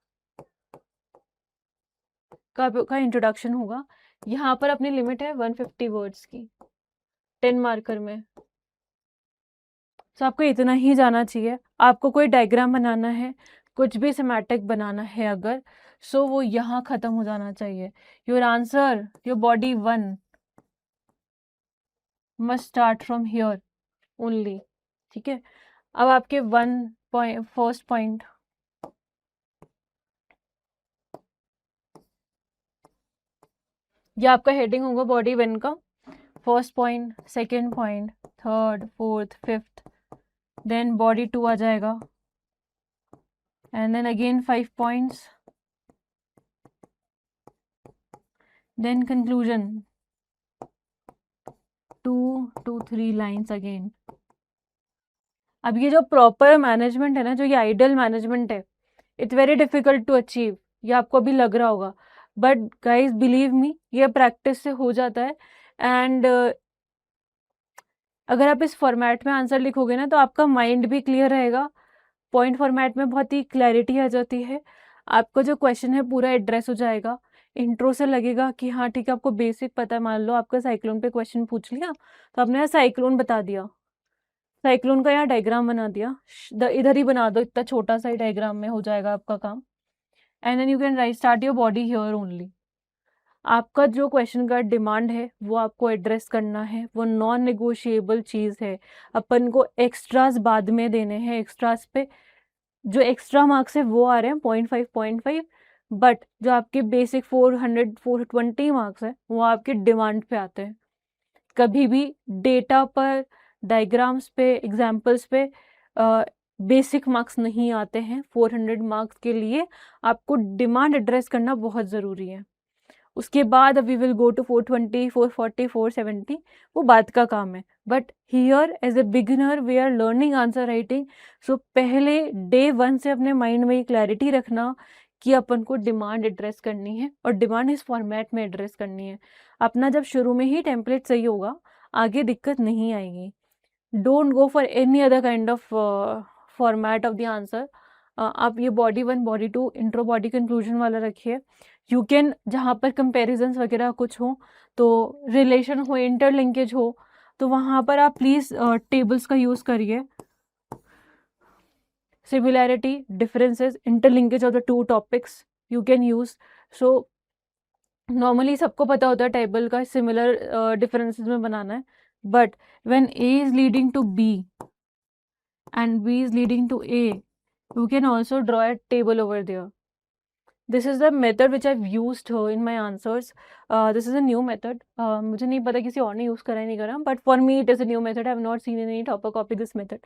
का इंट्रोडक्शन होगा। यहाँ पर अपनी लिमिट है 150 वर्ड्स की 10 मार्कर में। तो आपको इतना ही जाना चाहिए। आपको कोई डायग्राम बनाना है, कुछ भी सिमेटिक बनाना है अगर, सो वो यहाँ खत्म हो जाना चाहिए। Your answer, your body 1 must start from here only, ठीक है। अब आपके फर्स्ट पॉइंट, ये आपका हेडिंग होगा बॉडी 1 का। First point, second point, third, fourth, fifth, then body 2 आ जाएगा and then again 5 points, then conclusion 2 to 3 lines again. अब ये जो प्रॉपर मैनेजमेंट है ना, जो ये आइडियल मैनेजमेंट है, it's very difficult to achieve, ये आपको अभी लग रहा होगा, बट गाइज बिलीव मी, ये प्रैक्टिस से हो जाता है। एंड अगर आप इस फॉर्मेट में आंसर लिखोगे ना तो आपका माइंड भी क्लियर रहेगा। पॉइंट फॉर्मेट में बहुत ही क्लैरिटी आ जाती है, आपका जो क्वेश्चन है पूरा एड्रेस हो जाएगा। इंट्रो से लगेगा कि हाँ ठीक है, आपको बेसिक पता है। मान लो आपका साइक्लोन पे क्वेश्चन पूछ लिया तो आपने यहाँ साइक्लोन बता दिया, साइक्लोन का यहाँ डायग्राम बना दिया, इधर ही बना दो, इतना छोटा सा ही डायग्राम में हो जाएगा आपका काम। And then you can write start your body here only. आपका जो क्वेश्चन का डिमांड है वो आपको एड्रेस करना है, वो नॉन नेगोशिएबल चीज़ है। अपन को एक्स्ट्रास बाद में देने हैं, एक्स्ट्रास पे जो एक्स्ट्रा मार्क्स है वो आ रहे हैं 0.5, बट जो आपके बेसिक 420 मार्क्स है वो आपके डिमांड पे आते हैं। कभी भी डेटा पर, डायग्राम्स पे, एग्जाम्पल्स पे बेसिक मार्क्स नहीं आते हैं। 400 मार्क्स के लिए आपको डिमांड एड्रेस करना बहुत ज़रूरी है। उसके बाद वी विल गो टू 420, 440, 470, वो बात का काम है। But here as a beginner we are learning answer writing, so पहले डे 1 से अपने माइंड में ये क्लैरिटी रखना कि अपन को डिमांड एड्रेस करनी है और डिमांड इस फॉर्मेट में एड्रेस करनी है। अपना जब शुरू में ही टेम्पलेट सही होगा, आगे दिक्कत नहीं आएगी। Don't go for any other kind of format of the answer. आप ये body 1, body 2, intro, body, conclusion वाला रखिए। यू कैन, जहाँ पर कंपेरिजन्स वगैरह कुछ हो, तो रिलेशन हो, इंटरलिंकेज हो, तो वहाँ पर आप प्लीज़ टेबल्स का यूज़ करिए। Similarity, differences, interlinkage of the 2 topics you can use. So normally सबको पता होता है टेबल का सिमिलर डिफरेंसेस में बनाना है, but when A is leading to B and B is leading to A, you can also draw a table over there. This is the method which I've used in my answers. This is a new method. मुझे नहीं पता किसी और ने use करा नहीं करा, but for me it is a new method. I have not seen any topper copy this method.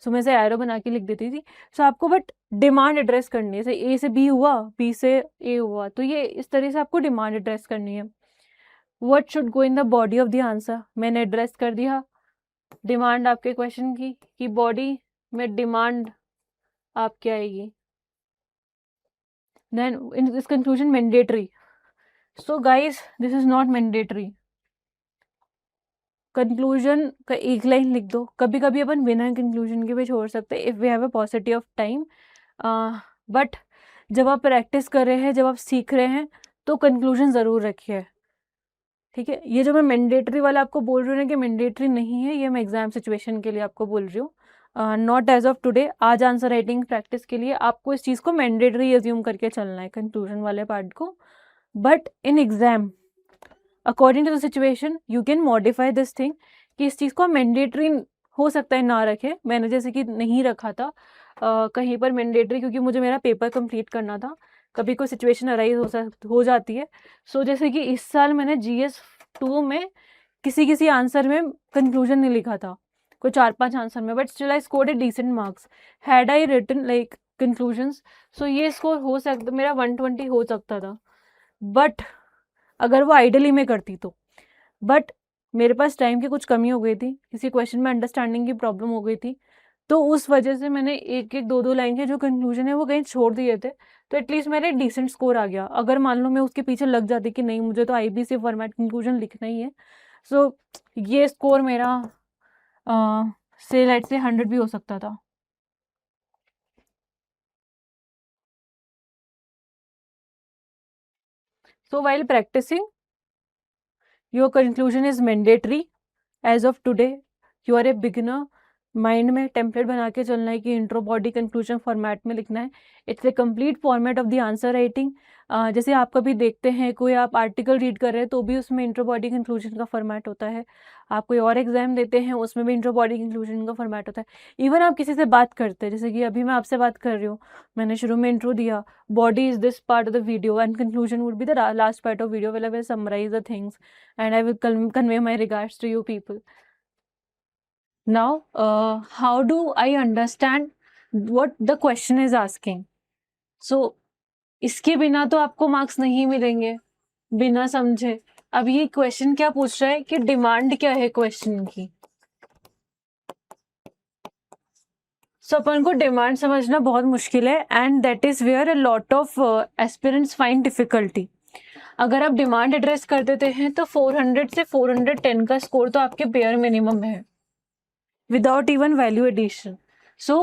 So मैं से एरो बना के लिख देती थी। So आपको बट डिमांड एड्रेस करनी है, जैसे A से B हुआ, B से A हुआ, तो ये इस तरह से आपको डिमांड एड्रेस करनी है। What should go in the body of the answer? मैंने एड्रेस कर दिया डिमांड आपके क्वेश्चन की, कि बॉडी में डिमांड आपकी आएगी। Then in this conclusion, mandatory. So guys, this is not mandatory. Conclusion का एक लाइन लिख दो। कभी कभी अपन बिना कंक्लूजन के भी छोड़ सकते हैं if we have a possibility of time, but जब आप प्रैक्टिस कर रहे हैं, जब आप सीख रहे हैं, तो कंक्लूजन ज़रूर रखिए, ठीक है। ये जो मैं मैंडेटरी वाला आपको बोल रही हूँ ना कि मैंडेटरी नहीं है, ये मैं एग्जाम सिचुएशन के लिए आपको बोल रही हूँ, नॉट एज ऑफ टुडे। आज आंसर राइटिंग प्रैक्टिस के लिए आपको इस चीज़ को मैंडेटरी एज्यूम करके चलना है, कंक्लूजन वाले पार्ट को। But in exam according to the situation you can modify this thing, कि इस चीज़ को मैंडेटरी हो सकता है ना रखे। मैंने जैसे कि नहीं रखा था कहीं पर मैंडेटरी, क्योंकि मुझे मेरा पेपर कंप्लीट करना था, कभी कोई सिचुएशन अराइज हो जाती है। सो जैसे कि इस साल मैंने GS 2 में किसी आंसर में कंक्लूजन नहीं लिखा था, कोई 4-5 आंसर में, but still I scored a decent marks had I written like conclusions. So ये स्कोर हो सकता, मेरा 120 हो सकता था, बट अगर वो आइडियली में करती तो। बट मेरे पास टाइम की कुछ कमी हो गई थी, किसी क्वेश्चन में अंडरस्टैंडिंग की प्रॉब्लम हो गई थी, तो उस वजह से मैंने एक एक दो दो लाइन के जो कंक्लूजन है वो कहीं छोड़ दिए थे, तो एटलीस्ट मेरे डिसेंट स्कोर आ गया। अगर मान लो मैं उसके पीछे लग जाती कि नहीं मुझे तो आईबीसी फॉर्मेट कंक्लूजन लिखना ही है, सो ये स्कोर मेरा से लेट से 100 भी हो सकता था। So while practicing, your conclusion is mandatory. As of today, you are a beginner. Mind में टेम्पलेट बना के चलना है कि इंट्रो बॉडी कंक्लूजन फॉर्मेट में लिखना है। It's a complete format of the answer writing. जैसे आप कभी देखते हैं कोई आप आर्टिकल रीड कर रहे हैं तो भी उसमें इंट्रो बॉडी कंक्लूजन का फॉर्मेट होता है। आप कोई और एग्जाम देते हैं उसमें भी इंट्रो बॉडी कंक्लूजन का फॉर्मेट होता है। इवन आप किसी से बात करते हैं, जैसे कि अभी मैं आपसे बात कर रही हूँ, मैंने शुरू में इंट्रो दिया, body is this part of the video and conclusion would be the last part of video, well I will summarise the things and I will convey my regards to you people. Now, how do I understand what the question is asking? So, इसके बिना तो आपको marks नहीं मिलेंगे, बिना समझे। अब ये क्वेश्चन क्या पूछ रहा है कि डिमांड क्या है क्वेश्चन की। सो अपन को डिमांड समझना बहुत मुश्किल है and that is where a lot of aspirants find difficulty. अगर आप डिमांड एड्रेस कर देते हैं तो 400 से 410 का स्कोर तो आपके बेयर मिनिमम है, without even value addition. So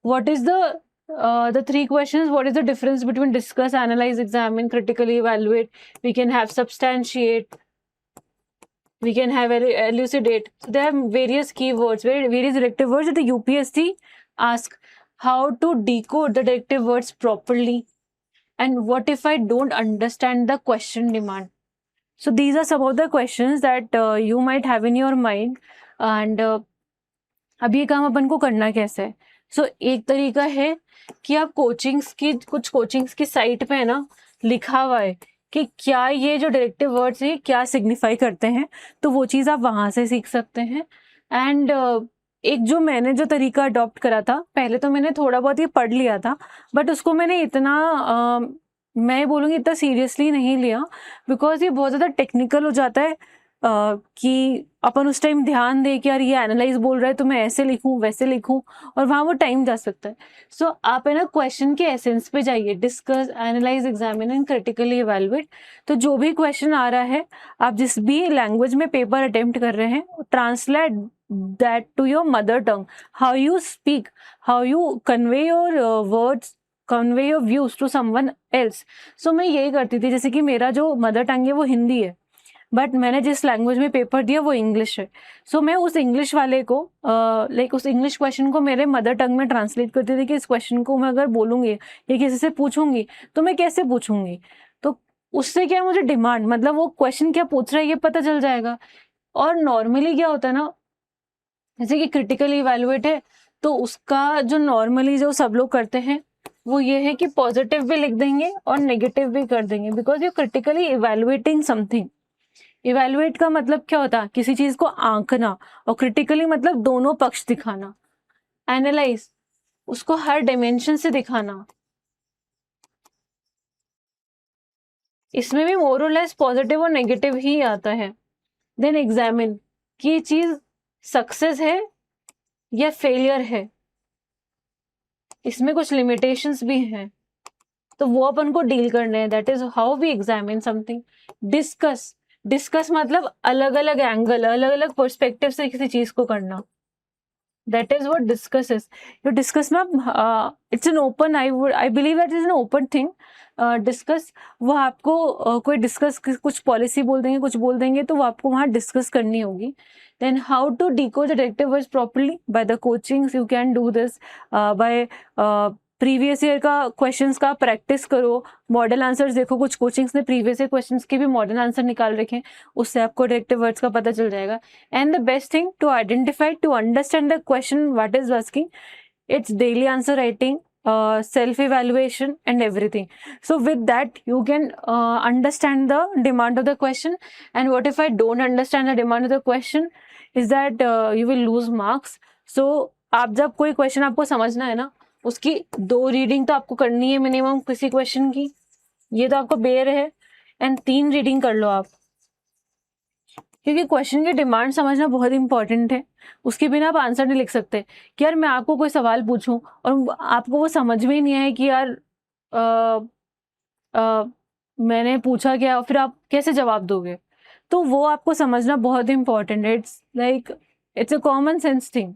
what is the three questions? What is the difference between discuss, analyze, examine, critically evaluate? We can have substantiate, we can have elucidate. So there are various keywords, various directive words that the UPSC ask how to decode the directive words properly. And what if I don't understand the question demand? So these are some of the questions that you might have in your mind. And अब ये काम अपन को करना कैसे है? सो एक तरीका है कि आप कुछ कोचिंग्स की साइट पे है ना लिखा हुआ है कि क्या ये जो डायरेक्टिव वर्ड्स हैं क्या सिग्निफाई करते हैं, तो वो चीज़ आप वहाँ से सीख सकते हैं। एंड एक जो मैंने जो तरीका अडॉप्ट करा था, पहले तो मैंने थोड़ा बहुत ये पढ़ लिया था, बट उसको मैंने इतना मैं बोलूँगी इतना सीरियसली नहीं लिया, बिकॉज ये बहुत ज़्यादा टेक्निकल हो जाता है। कि अपन उस टाइम ध्यान दे कि यार ये एनालाइज बोल रहा है तो मैं ऐसे लिखूं वैसे लिखूं, और वहाँ वो टाइम जा सकता है। सो आप है ना क्वेश्चन के एसेंस पे जाइए, discuss, analyse, examine and critically evaluate. तो जो भी क्वेश्चन आ रहा है, आप जिस भी लैंग्वेज में पेपर अटेम्प्ट कर रहे हैं, translate that to your mother tongue, how you speak, how you convey your words, convey your views to someone else. So मैं यही करती थी, जैसे कि मेरा जो मदर टंग है वो हिंदी है, बट मैंने जिस लैंग्वेज में पेपर दिया वो इंग्लिश है। सो मैं उस इंग्लिश वाले को लाइक उस इंग्लिश क्वेश्चन को मेरे मदर टंग में ट्रांसलेट करती थी कि इस क्वेश्चन को मैं अगर बोलूँगी या किसी से पूछूंगी तो मैं कैसे पूछूंगी, तो उससे क्या मुझे डिमांड, मतलब वो क्वेश्चन क्या पूछ रहा है ये पता चल जाएगा। और नॉर्मली क्या होता है ना, जैसे कि क्रिटिकली इवेलुएट है तो उसका जो नॉर्मली जो सब लोग करते हैं वो ये है कि पॉजिटिव भी लिख देंगे और नेगेटिव भी कर देंगे, because you critically evaluating something. Evaluate का मतलब क्या होता है, किसी चीज को आंकना, और क्रिटिकली मतलब दोनों पक्ष दिखाना। एनालाइज, उसको हर डायमेंशन से दिखाना। इसमें भी मोर और लेस पॉजिटिव और नेगेटिव ही आता है। देन एग्जामिन कि ये चीज सक्सेस है या फेलियर है, इसमें कुछ लिमिटेशंस भी हैं तो वो अपन को डील करने हैं। That is how we examine something. Discuss, discuss मतलब अलग अलग एंगल, अलग अलग पर्सपेक्टिव से किसी चीज को करना। That is what discuss is. यो डिस्कस में it's an open, I believe that is an open thing. Discuss वो आपको कोई डिस्कस कुछ पॉलिसी बोल देंगे, कुछ बोल देंगे, तो वो आपको वहाँ डिस्कस करनी होगी। Then how to decode the directive words properly by the coachings, you can do this by previous year का क्वेश्चंस का प्रैक्टिस करो, मॉडल आंसर्स देखो, कुछ कोचिंग्स ने प्रीवियस ईयर क्वेश्चंस के भी मॉडल आंसर निकाल रखे हैं, उससे आपको डायरेक्टिव वर्ड्स का पता चल जाएगा। And the best thing to identify, to understand the question what is asking, it's daily answer writing, self evaluation and everything. So with that you can understand the demand of the question. And what if I don't understand the demand of the question, is that you will lose marks. So आप जब कोई question आपको समझना है ना, उसकी 2 reading तो आपको करनी है मिनिमम किसी क्वेश्चन की, ये तो आपको बेयर है, एंड 3 रीडिंग कर लो आप, क्योंकि क्वेश्चन की डिमांड समझना बहुत इंपॉर्टेंट है। उसके बिना आप आंसर नहीं लिख सकते कि यार मैं आपको कोई सवाल पूछूं और आपको वो समझ में ही नहीं आए कि यार मैंने पूछा क्या, फिर आप कैसे जवाब दोगे। तो वो आपको समझना बहुत इंपॉर्टेंट है। It's a common sense thing,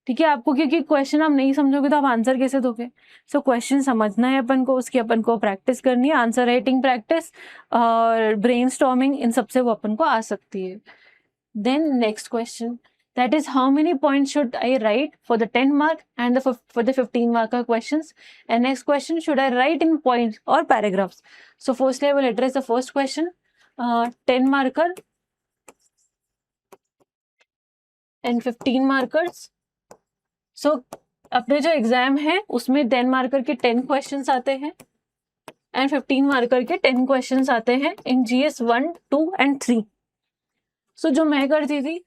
ठीक है आपको, क्योंकि क्वेश्चन आप नहीं समझोगे तो आप आंसर कैसे दोगे। सो क्वेश्चन समझना है अपन को, उसकी अपन को प्रैक्टिस करनी है, आंसर राइटिंग प्रैक्टिस और ब्रेनस्टॉर्मिंग, इन सबसे वो अपन को आ सकती है। Then next question, that is how many points should I write for the 10 mark and for the 15 marker questions, and next question, should I write in points or paragraphs. So firstly I will address the first question, 10 marker and 15 markers. So अपने जो exam है उसमें 10 marker के 10 questions आते हैं and 15 marker के 10 questions आते हैं इन GS 1, 2 and 3. सो जो मैं करती थी,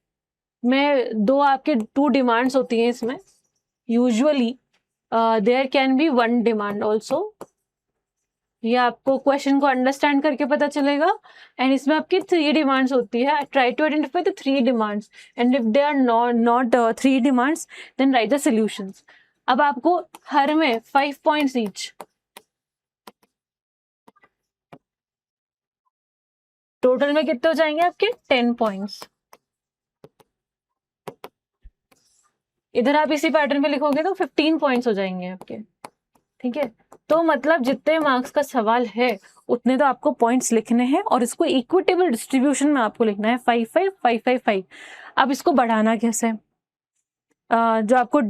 मैं दो आपके 2 डिमांड्स होती हैं इसमें। Usually there can be 1 demand also, ये आपको क्वेश्चन को अंडरस्टैंड करके पता चलेगा। एंड इसमें आपकी 3 डिमांड्स होती है। Try to identify the 3 demands and if they are not 3 demands then write the solutions. अब आपको हर में 5 पॉइंट्स ईच, टोटल में कितने हो जाएंगे आपके 10 पॉइंट्स। इधर आप इसी पैटर्न में लिखोगे तो 15 पॉइंट्स हो जाएंगे आपके, ठीक है। तो मतलब जितने मार्क्स का सवाल है उतने तो आपको पॉइंट्स लिखने हैं और इसको इक्विटेबल डिस्ट्रीब्यूशन में आपको लिखना है 5 5 5 5 5। अब इसको बढ़ाना कैसे, जो आपको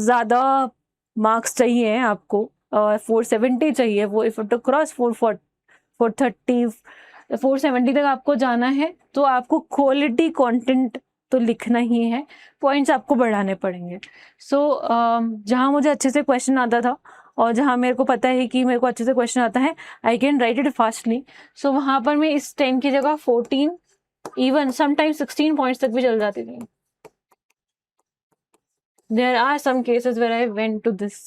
ज्यादा मार्क्स चाहिए आपको 470 चाहिए, वो इफ टू क्रॉस 430 470 तक आपको जाना है तो आपको क्वालिटी कंटेंट तो लिखना ही है, पॉइंट्स आपको बढ़ाने पड़ेंगे। सो जहाँ मुझे अच्छे से क्वेश्चन आता था और जहाँ मेरे को पता है कि मेरे को अच्छे से क्वेश्चन आता है, I can write it fastly. So वहाँ पर मैं इस 10 की जगह 14 इवन समटाइम्स 16 पॉइंट्स तक भी चल जाती थी। There are some cases where I went to this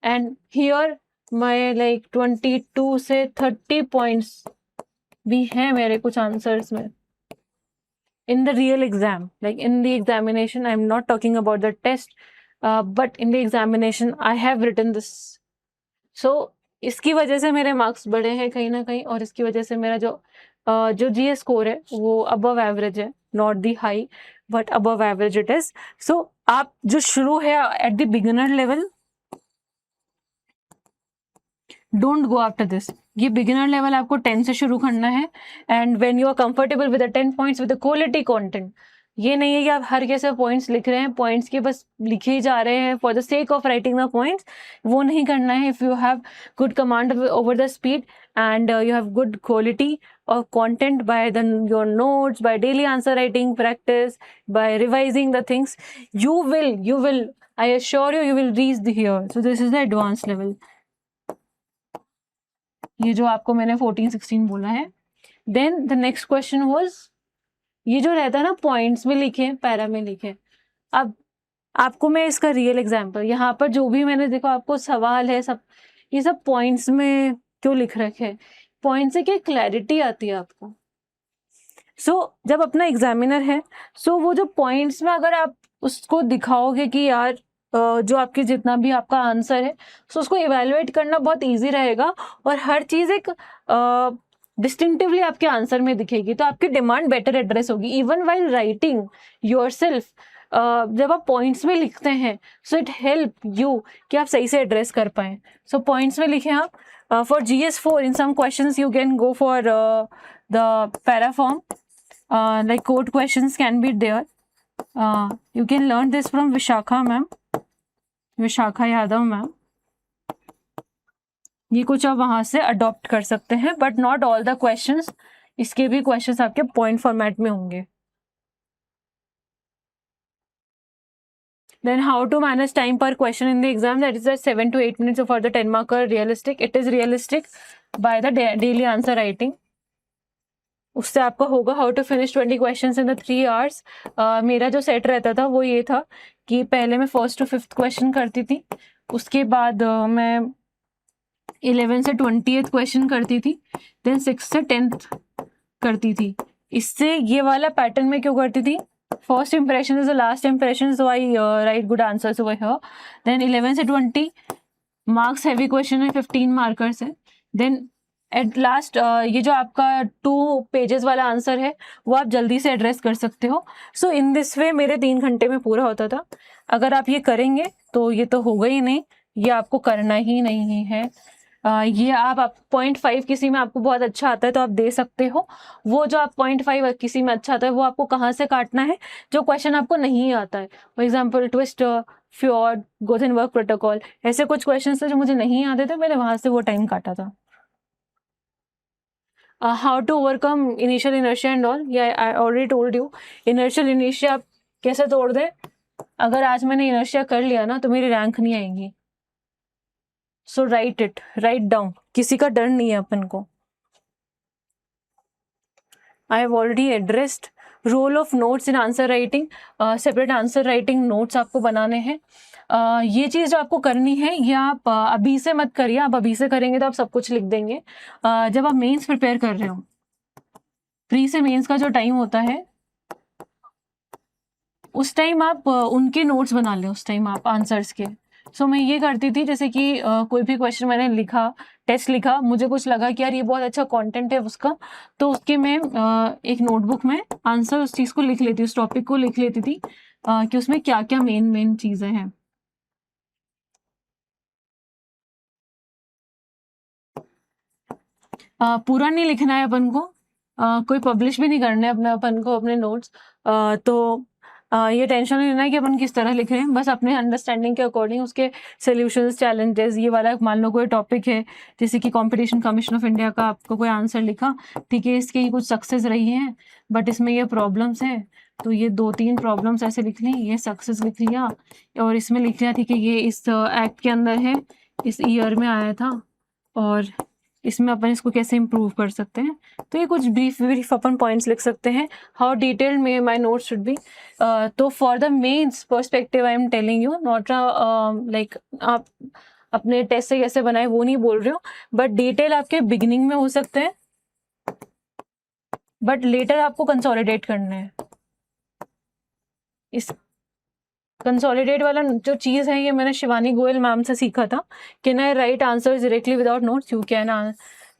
and here my like 22 से 30 points भी हैं मेरे कुछ आंसर्स में in the real exam, like in the examination. I'm not talking about the test, but in the examination I have written this. So इसकी वजह से मेरे मार्क्स बढ़े हैं कहीं ना कहीं, और इसकी वजह से मेरा जो GS स्कोर है वो अबव एवरेज है, not the high but above average it is. So आप जो शुरू है at the beginner level, don't go after this. ये बिगिनर लेवल आपको 10 से शुरू करना है and when you are comfortable with the 10 points with the quality content. ये नहीं है कि आप हर कैसे पॉइंट्स लिख रहे हैं, पॉइंट्स के बस लिखे ही जा रहे हैं for the sake of writing the points, वो नहीं करना है। If you have good command over the speed and you have good quality of content by your notes, by daily answer writing practice, by revising the things, you will I assure you will reach the here. So this is the advanced level, ये जो आपको मैंने 14-16 बोला है। Then the next question was, ये जो रहता है ना पॉइंट्स में लिखे पैरा में लिखे। अब आपको मैं इसका रियल एग्जांपल, यहाँ पर जो भी मैंने देखो आपको सवाल है सब, ये सब पॉइंट्स में क्यों लिख रखे, पॉइंट से क्या क्लैरिटी आती है आपको। सो जब अपना एग्जामिनर है, सो वो जो पॉइंट्स में अगर आप उसको दिखाओगे कि यार जो आपके जितना भी आपका आंसर है, सो उसको इवेलुएट करना बहुत इजी रहेगा और हर चीज एक डिस्टिंक्टिवली आपके आंसर में दिखेगी, तो आपकी डिमांड बेटर एड्रेस होगी। इवन व्हाइल राइटिंग योरसेल्फ, जब आप पॉइंट्स में लिखते हैं सो इट हेल्प यू कि आप सही से एड्रेस कर पाए। सो पॉइंट्स में लिखें आप। For GS4 in some questions you can go for the para form, like code questions can be there. You can learn this from Vishakha ma'am, Vishakha Yadav ma'am. ये कुछ आप वहाँ से अडॉप्ट कर सकते हैं, but not all the questions, इसके भी क्वेश्चंस आपके पॉइंट फॉर्मेट में होंगे। Then how to manage time per question in the exam, that is at 7 to 8 minutes for the 10 marker realistic. It is realistic by the daily answer writing. उससे आपका होगा how to finish 20 questions in the 3 hours. मेरा जो set रहता था वो ये था कि पहले मैं 1st to 5th क्वेश्चन करती थी, उसके बाद मैं 11 से 20th क्वेश्चन करती थी, देन 6th से 10th करती थी, इससे ये वाला पैटर्न में क्यों करती थी, first impression is the last impression, so I write good answers over here. Then 11 से 20 मार्क्स हैवी क्वेश्चन है, 15 मार्कर्स है। देन एट लास्ट ये जो आपका 2 पेजेस वाला आंसर है वो आप जल्दी से एड्रेस कर सकते हो। सो इन दिस वे मेरे 3 घंटे में पूरा होता था। अगर आप ये करेंगे तो ये तो होगा ही नहीं, ये आपको करना ही नहीं है। ये आप 0.5 किसी में आपको बहुत अच्छा आता है तो आप दे सकते हो। वो जो आप 0.5 किसी में अच्छा आता है वो आपको कहाँ से काटना है, जो क्वेश्चन आपको नहीं आता है। For example twist, fjord, Gothenburg protocol, ऐसे कुछ क्वेश्चन थे जो मुझे नहीं आते थे, मैंने वहां से वो टाइम काटा था। How to overcome initial inertia and all, yeah I already told you. Inertial inertia आप कैसे तोड़ दें, अगर आज मैंने इनर्शिया कर लिया ना तो मेरी रैंक नहीं आएंगी। So write it, write down, किसी का डर नहीं है अपन को। I have already addressed role of notes in answer writing. Separate answer writing notes आपको बनाने हैं। ये चीज़ जो आपको करनी है ये आप अभी से मत करिए, आप अभी से करेंगे तो आप सब कुछ लिख देंगे। जब आप मेंस प्रिपेयर कर रहे हो, प्री से मेंस का जो टाइम होता है उस टाइम आप उनके नोट्स बना लें, उस टाइम आप आंसर्स के। सो मैं ये करती थी, जैसे कि कोई भी क्वेश्चन मैंने लिखा, टेस्ट लिखा, मुझे कुछ लगा कि यार ये बहुत अच्छा कंटेंट है उसका, तो उसके मैं एक नोटबुक में आंसर उस चीज़ को लिख लेती, उस टॉपिक को लिख लेती थी कि उसमें क्या क्या मेन चीज़ें हैं। पूरा नहीं लिखना है अपन को, कोई पब्लिश भी नहीं करना है अपने अपन को अपने नोट्स। तो ये टेंशन नहीं लेना है कि अपन किस तरह लिख रहे हैं, बस अपने अंडरस्टैंडिंग के अकॉर्डिंग उसके सॉल्यूशंस, चैलेंजेस, ये वाला मान लो कोई टॉपिक है जैसे कि कंपटीशन कमीशन ऑफ इंडिया का आपको कोई आंसर लिखा, ठीक है, इसकी कुछ सक्सेस रही है बट इसमें ये प्रॉब्लम्स हैं, तो ये 2-3 प्रॉब्लम्स ऐसे लिख ली, ये सक्सेस लिख लिया, और इसमें लिख लिया ठीक है ये इस एक्ट के अंदर है, इस ईयर में आया था, और इसमें अपन इसको कैसे इम्प्रूव कर सकते हैं। तो ये कुछ ब्रीफ अपन पॉइंट्स लिख सकते हैं। How detailed may my note should be. तो for the mains perspective I am telling you, not like आप अपने टेस्ट से कैसे बनाए वो नहीं बोल रही हूँ, बट डिटेल आपके बिगिनिंग में हो सकते हैं, बट लेटर आपको कंसोलिडेट करना है। इस कंसोलिडेट वाला जो चीज़ है ये मैंने शिवानी गोयल मैम से सीखा था। Can I write answers directly without notes, you can,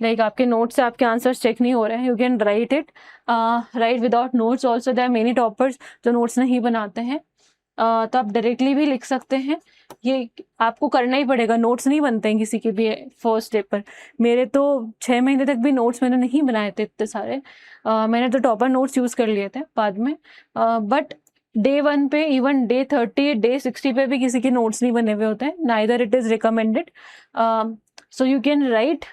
like आपके नोट्स से आपके आंसर्स चेक नहीं हो रहे हैं, you can write it, write without notes also. There are many toppers जो नोट्स नहीं बनाते हैं, तो आप डायरेक्टली भी लिख सकते हैं। ये आपको करना ही पड़ेगा, नोट्स नहीं बनते हैं किसी के भी फर्स्ट डे पर। मेरे तो 6 महीने तक भी नोट्स मैंने नहीं बनाए थे इतने सारे, मैंने तो टॉपर नोट्स यूज़ कर लिए थे बाद में, बट डे 1 पे, इवन डे 30, डे 60 पे भी किसी के नोट्स नहीं बने हुए होते हैं, neither it is recommended. So you can right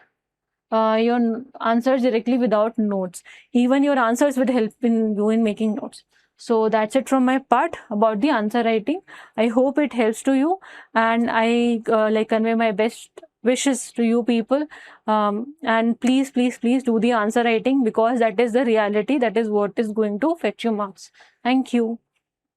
your answers directly without notes. Even your answers would help in you in making notes. So that's it from my part about the answer writing. I hope it helps to you, and I like convey my best wishes to you people. And please do the answer writing, because that is the reality. That is what is going to fetch you marks. Thank you.